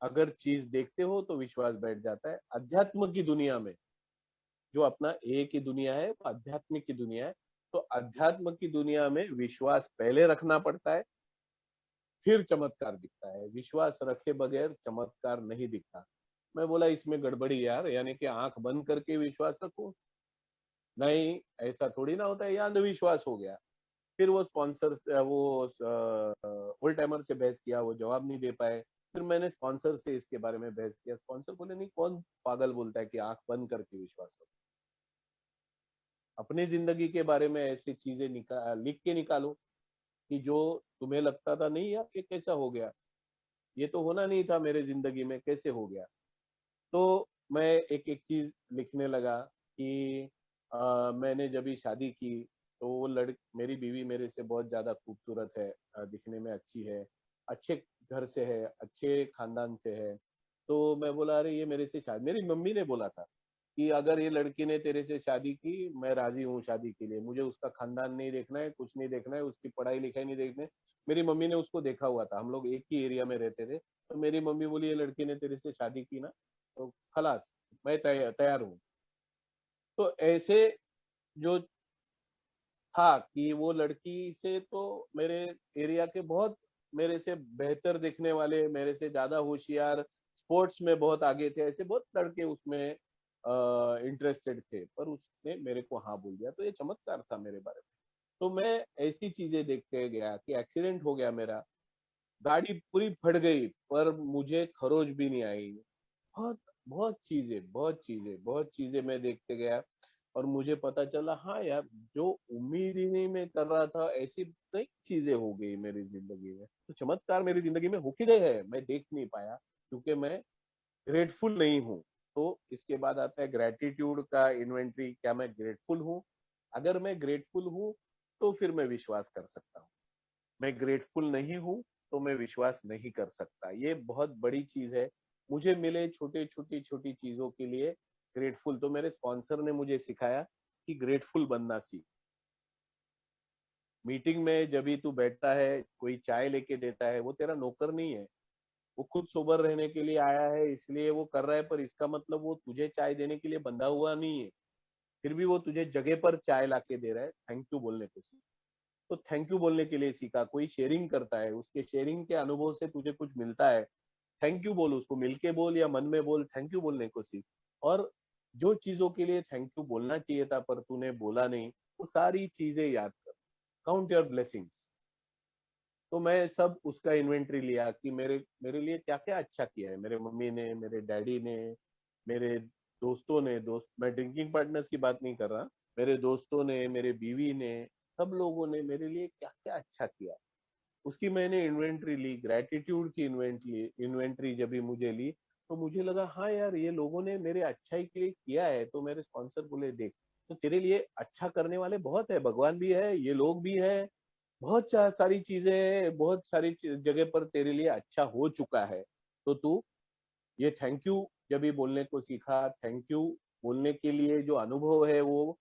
अगर चीज देखते हो तो विश्वास बैठ जाता है। अध्यात्म की दुनिया में, जो अपना ए की दुनिया है वो आध्यात्मिक की दुनिया है, तो अध्यात्म की दुनिया में विश्वास पहले रखना पड़ता है, फिर चमत्कार दिखता है। विश्वास रखे बगैर चमत्कार नहीं दिखता। मैं बोला इसमें गड़बड़ी यार, यानी कि आंख बंद करके विश्वास रखो? नहीं, ऐसा थोड़ी ना होता है, ये अंधविश्वास हो गया। फिर वो स्पॉन्सर से वो ओल्ड टाइमर से बहस किया, वो जवाब नहीं दे पाए। फिर मैंने स्पॉन्सर से इसके बारे में बहस किया, स्पॉन्सर बोले नहीं, कौन पागल बोलता है कि आंख बंद करके विश्वास करो। अपनी जिंदगी के बारे में ऐसी चीजें लिख के निकालो कि जो तुम्हें लगता था नहीं यार ये कैसा हो गया, ये तो होना नहीं था मेरे जिंदगी में, कैसे हो गया। तो मैं एक एक चीज लिखने लगा कि मैंने जब भी शादी की तो वो मेरी बीवी मेरे से बहुत ज्यादा खूबसूरत है, दिखने में अच्छी है, अच्छे घर से है, अच्छे खानदान से है। तो मैं बोला अरे ये मेरे से शादी, मेरी मम्मी ने बोला था कि अगर ये लड़की ने तेरे से शादी की मैं राजी हूँ शादी के लिए, मुझे उसका खानदान नहीं देखना है, कुछ नहीं देखना है, उसकी पढ़ाई लिखाई नहीं देखना है। मेरी मम्मी ने उसको देखा हुआ था, हम लोग एक ही एरिया में रहते थे। तो मेरी मम्मी बोली ये लड़की ने तेरे से शादी की ना, तो खलास मैं तैयार हूँ। तो ऐसे जो था कि वो लड़की से तो मेरे एरिया के बहुत मेरे से बेहतर दिखने वाले, मेरे से ज्यादा होशियार, स्पोर्ट्स में बहुत आगे थे, ऐसे बहुत लड़के उसमें इंटरेस्टेड थे, पर उसने मेरे को हाँ बोल दिया। तो ये चमत्कार था मेरे बारे में। तो मैं ऐसी चीजें देखते गया कि एक्सीडेंट हो गया मेरा, गाड़ी पूरी फट गई पर मुझे खरोच भी नहीं आई। बहुत बहुत चीजें मैं देखते गया और मुझे पता चला हाँ यार, जो उम्मीद ही नहीं मैं कर रहा था ऐसी कई चीजें हो गई मेरी जिंदगी में। तो चमत्कार मेरी जिंदगी में हो के गए हैं, मैं देख नहीं पाया क्योंकि मैं ग्रेटफुल नहीं हूँ। तो इसके बाद आता है ग्रेटिट्यूड का इन्वेंट्री, क्या मैं ग्रेटफुल हूँ? अगर मैं ग्रेटफुल हूँ तो फिर मैं विश्वास कर सकता हूँ। मैं ग्रेटफुल नहीं हूँ तो मैं विश्वास नहीं कर सकता। ये बहुत बड़ी चीज है। मुझे मिले छोटी चीजों के लिए ग्रेटफुल, तो मेरे स्पॉन्सर ने मुझे सिखाया कि ग्रेटफुल बनना सीख। मीटिंग में जब भी तू बैठता है, कोई चाय लेके देता है, वो तेरा नौकर नहीं है। वो खुद सोबर रहने के लिए आया है इसलिए वो कर रहा है, पर इसका मतलब वो तुझे चाय देने के लिए बंधा हुआ नहीं है। फिर भी वो तुझे जगह पर चाय लाके दे रहा है, थैंक यू बोलने को सीख। तो थैंक यू बोलने के लिए सीखा। कोई शेयरिंग करता है, उसके शेयरिंग के अनुभव से तुझे कुछ मिलता है, थैंक यू बोल, उसको मिल के बोल या मन में बोल, थैंक यू बोलने को सीख। और जो चीजों के लिए थैंक यू बोलना चाहिए था पर तूने बोला नहीं, वो सारी चीजें याद कर। Count your blessings. तो मैं सब उसका इन्वेंटरी लिया कि मेरे मेरे लिए क्या क्या अच्छा किया है मेरे मम्मी ने, मेरे डैडी ने, मेरे दोस्तों ने, दोस्त मैं ड्रिंकिंग पार्टनर्स की बात नहीं कर रहा, मेरे दोस्तों ने, मेरे बीवी ने, सब लोगों ने मेरे लिए क्या क्या अच्छा किया, उसकी मैंने इन्वेंट्री ली। ग्रेटिट्यूड की इन्वेंट्री जब भी मुझे ली तो मुझे लगा हाँ यार ये लोगों ने मेरे अच्छाई के लिए किया है। तो मेरे स्पॉन्सर बोले देख, तो तेरे लिए अच्छा करने वाले बहुत है, भगवान भी है, ये लोग भी है, बहुत सारी चीजें, बहुत सारी जगह पर तेरे लिए अच्छा हो चुका है। तो तू ये थैंक यू जब भी बोलने को सीखा, थैंक यू बोलने के लिए जो अनुभव है वो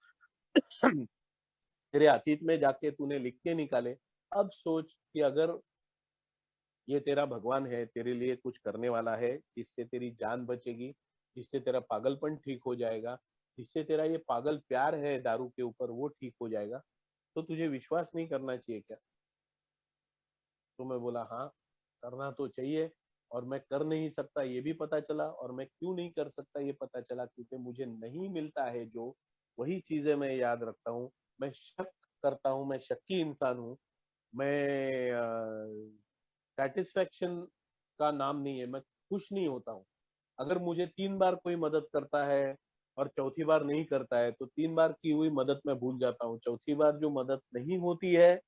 तेरे अतीत में जाके तूने लिख के निकाले। अब सोच कि अगर ये तेरा भगवान है, तेरे लिए कुछ करने वाला है जिससे तेरी जान बचेगी, जिससे तेरा पागलपन ठीक हो जाएगा, जिससे तेरा ये पागल प्यार है दारू के ऊपर वो ठीक हो जाएगा, तो तुझे विश्वास नहीं करना चाहिए क्या? तो मैं बोला हाँ, करना तो चाहिए। और मैं कर नहीं सकता ये भी पता चला, और मैं क्यों नहीं कर सकता ये पता चला, क्योंकि मुझे नहीं मिलता है जो वही चीजें मैं याद रखता हूँ। मैं शक करता हूँ, मैं शक्की इंसान हूँ। मैं सेटिस्फेक्शन का नाम नहीं है, मैं खुश नहीं होता हूँ। अगर मुझे 3 बार कोई मदद करता है और चौथी बार नहीं करता है तो 3 बार की हुई मदद मैं भूल जाता हूँ, चौथी बार जो मदद नहीं होती है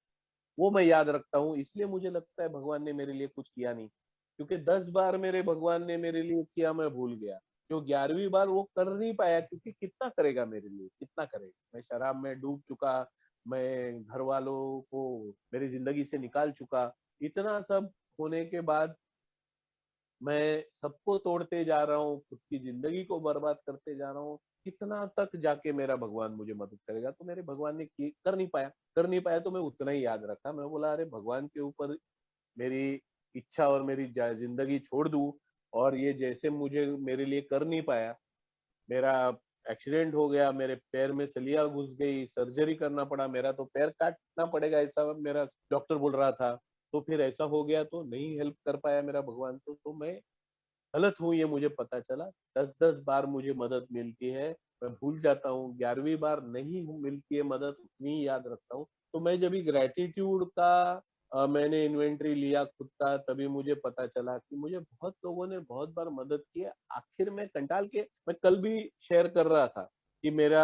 वो मैं याद रखता हूँ। इसलिए मुझे लगता है भगवान ने मेरे लिए कुछ किया नहीं, क्योंकि 10 बार मेरे भगवान ने मेरे लिए किया मैं भूल गया। जो 11वीं बार वो कर नहीं पाया, क्योंकि कितना करेगा मेरे लिए, कितना करेगा। मैं शराब में डूब चुका, मैं घर वालों को मेरी जिंदगी से निकाल चुका, इतना सब होने के बाद मैं सबको तोड़ते जा रहा हूँ, खुद की जिंदगी को बर्बाद करते जा रहा हूँ। कितना तक जाके मेरा भगवान मुझे मदद करेगा? तो मेरे भगवान ने कर नहीं पाया, कर नहीं पाया तो मैं उतना ही याद रखा। मैं बोला अरे भगवान के ऊपर मेरी इच्छा और मेरी जिंदगी छोड़ दूं, और ये जैसे मुझे मेरे लिए कर नहीं पाया, मेरा एक्सीडेंट हो गया, मेरे पैर में सलिया घुस गई, सर्जरी करना पड़ा, मेरा तो पैर काटना पड़ेगा ऐसा मेरा डॉक्टर बोल रहा था। तो फिर ऐसा हो गया तो नहीं हेल्प कर पाया मेरा भगवान। तो मैं गलत हूँ ये मुझे पता चला। 10-10 बार मुझे मदद मिलती है, मैं भूल जाता हूँ, 11वीं बार नहीं मिलती है मदद, उतनी ही याद रखता हूँ। तो मैं जब ये ग्रैटिट्यूड का मैंने इन्वेंटरी लिया खुद का, तभी मुझे पता चला कि मुझे बहुत लोगों ने बहुत बार मदद की है। आखिर में कंटाल के मैं कल भी शेयर कर रहा था कि मेरा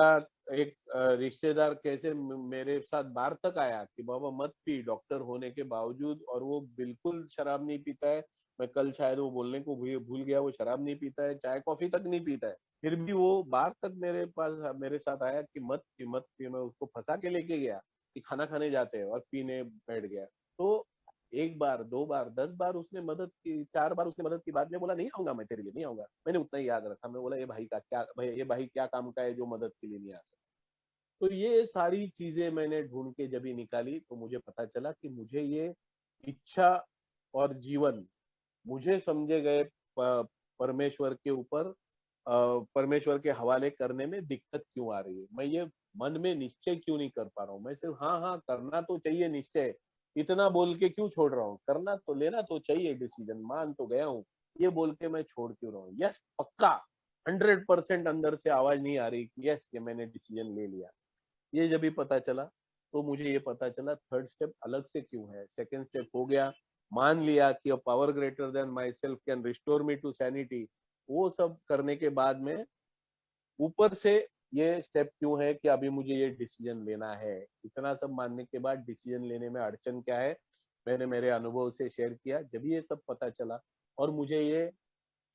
एक रिश्तेदार कैसे मेरे साथ बाहर तक आया कि बाबा मत पी डॉक्टर होने के बावजूद, और वो बिल्कुल शराब नहीं पीता है। मैं कल शायद वो बोलने को भूल गया, वो शराब नहीं पीता है, चाय कॉफी तक नहीं पीता है। फिर भी वो बाहर तक मेरे पास मेरे साथ आया कि मत पी मत पी। मैं उसको फंसा के लेके गया कि खाना खाने जाते हैं, और पीने बैठ गया। तो एक बार, दो बार, 10 बार उसने मदद की, 4 बार उसने मदद की, बाद में बोला नहीं आऊंगा, मैं तेरे लिए नहीं आऊंगा। मैंने उतना ही याद रखा, मैं बोला ये भाई का क्या, भाई ये भाई क्या काम का है जो मदद के लिए नहीं आ सकता। तो ये सारी चीजें मैंने ढूंढ के जब ये निकाली, तो मुझे पता चला कि मुझे ये इच्छा और जीवन, मुझे समझे गए परमेश्वर के ऊपर, परमेश्वर के हवाले करने में दिक्कत क्यों आ रही है। मैं ये मन में निश्चय क्यों नहीं कर पा रहा हूँ। मैं सिर्फ हाँ हाँ करना तो चाहिए निश्चय, इतना बोल के क्यों छोड़ रहा हूँ। करना तो लेना तो चाहिए डिसीजन, मान तो गया हूँ, ये बोल के मैं छोड़ क्यों रहा हूँ। यस पक्का 100% अंदर से आवाज नहीं आ रही कि यस ये मैंने डिसीजन ले लिया। ये जब भी पता चला, तो मुझे ये पता चला थर्ड स्टेप अलग से क्यों है। सेकंड स्टेप हो गया, मान लिया कि a power greater than myself can restore me to sanity. वो सब करने के बाद में ऊपर से ये स्टेप क्यों है कि अभी मुझे ये डिसीजन लेना है। इतना सब मानने के बाद डिसीजन लेने में अड़चन क्या है, मैंने मेरे अनुभव से शेयर किया। जब ये सब पता चला और मुझे ये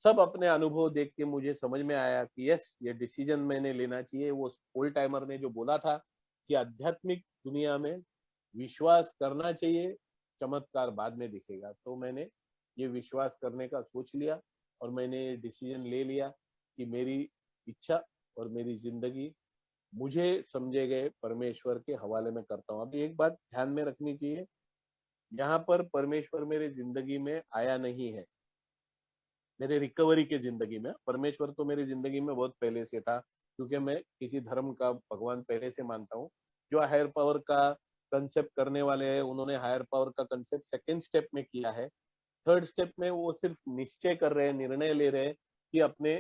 सब अपने अनुभव देख के मुझे समझ में आया कि यस ये डिसीजन मैंने लेना चाहिए। वो ओल्ड टाइमर ने जो बोला था कि आध्यात्मिक दुनिया में विश्वास करना चाहिए, चमत्कार बाद में दिखेगा, तो मैंने ये विश्वास करने का सोच लिया, और मैंने ये डिसीजन ले लिया कि मेरी इच्छा और मेरी जिंदगी मुझे समझे गए परमेश्वर के हवाले में करता हूँ। अभी एक बात ध्यान में रखनी चाहिए, यहाँ पर परमेश्वर मेरे जिंदगी में आया नहीं है मेरे रिकवरी के जिंदगी में। परमेश्वर तो मेरी जिंदगी में बहुत पहले से था, क्योंकि मैं किसी धर्म का भगवान पहले से मानता हूँ। जो हायर पावर का कंसेप्ट करने वाले हैं, उन्होंने हायर पावर का कंसेप्ट सेकेंड स्टेप में किया है। थर्ड स्टेप में वो सिर्फ निश्चय कर रहे हैं, निर्णय ले रहे हैं कि अपने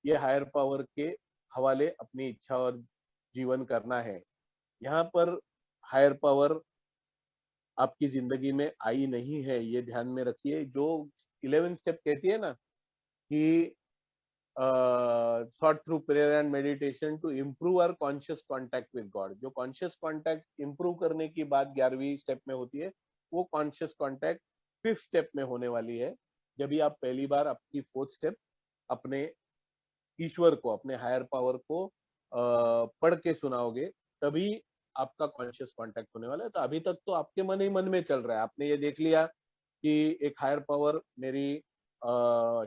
ये हायर पावर के हवाले अपनी इच्छा और जीवन करना है। यहाँ पर हायर पावर आपकी जिंदगी में आई नहीं है, ये ध्यान में रखिए। जो 11 स्टेप कहती है ना कि sought through prayer and meditation to improve our conscious contact with God। जो कॉन्शियस कॉन्टैक्ट इंप्रूव करने की बात 11वीं स्टेप में होती है, वो कॉन्शियस कॉन्टैक्ट 5th स्टेप में होने वाली है। जब भी आप पहली बार आपकी 4th स्टेप अपने ईश्वर को, अपने हायर पावर को पढ़ के सुनाओगे, तभी आपका कॉन्शियस कॉन्टैक्ट होने वाला है। तो अभी तक तो आपके मन ही मन में चल रहा है। आपने ये देख लिया कि एक हायर पावर मेरी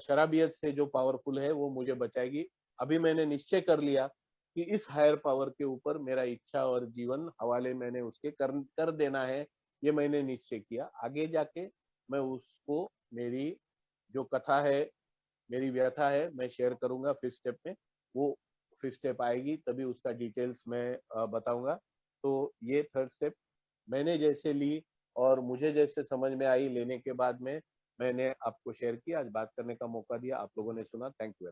शराबियत से जो पावरफुल है वो मुझे बचाएगी। अभी मैंने निश्चय कर लिया कि इस हायर पावर के ऊपर मेरा इच्छा और जीवन हवाले मैंने उसके कर देना है। ये मैंने निश्चय किया। आगे जाके मैं उसको, मेरी जो कथा है, मेरी व्यथा है, मैं शेयर करूंगा 5th स्टेप में। वो 5th स्टेप आएगी तभी उसका डिटेल्स मैं बताऊंगा। तो ये थर्ड स्टेप मैंने जैसे ली और मुझे जैसे समझ में आई, लेने के बाद में मैंने आपको शेयर किया, आज बात करने का मौका दिया, आप लोगों ने सुना। Thank you.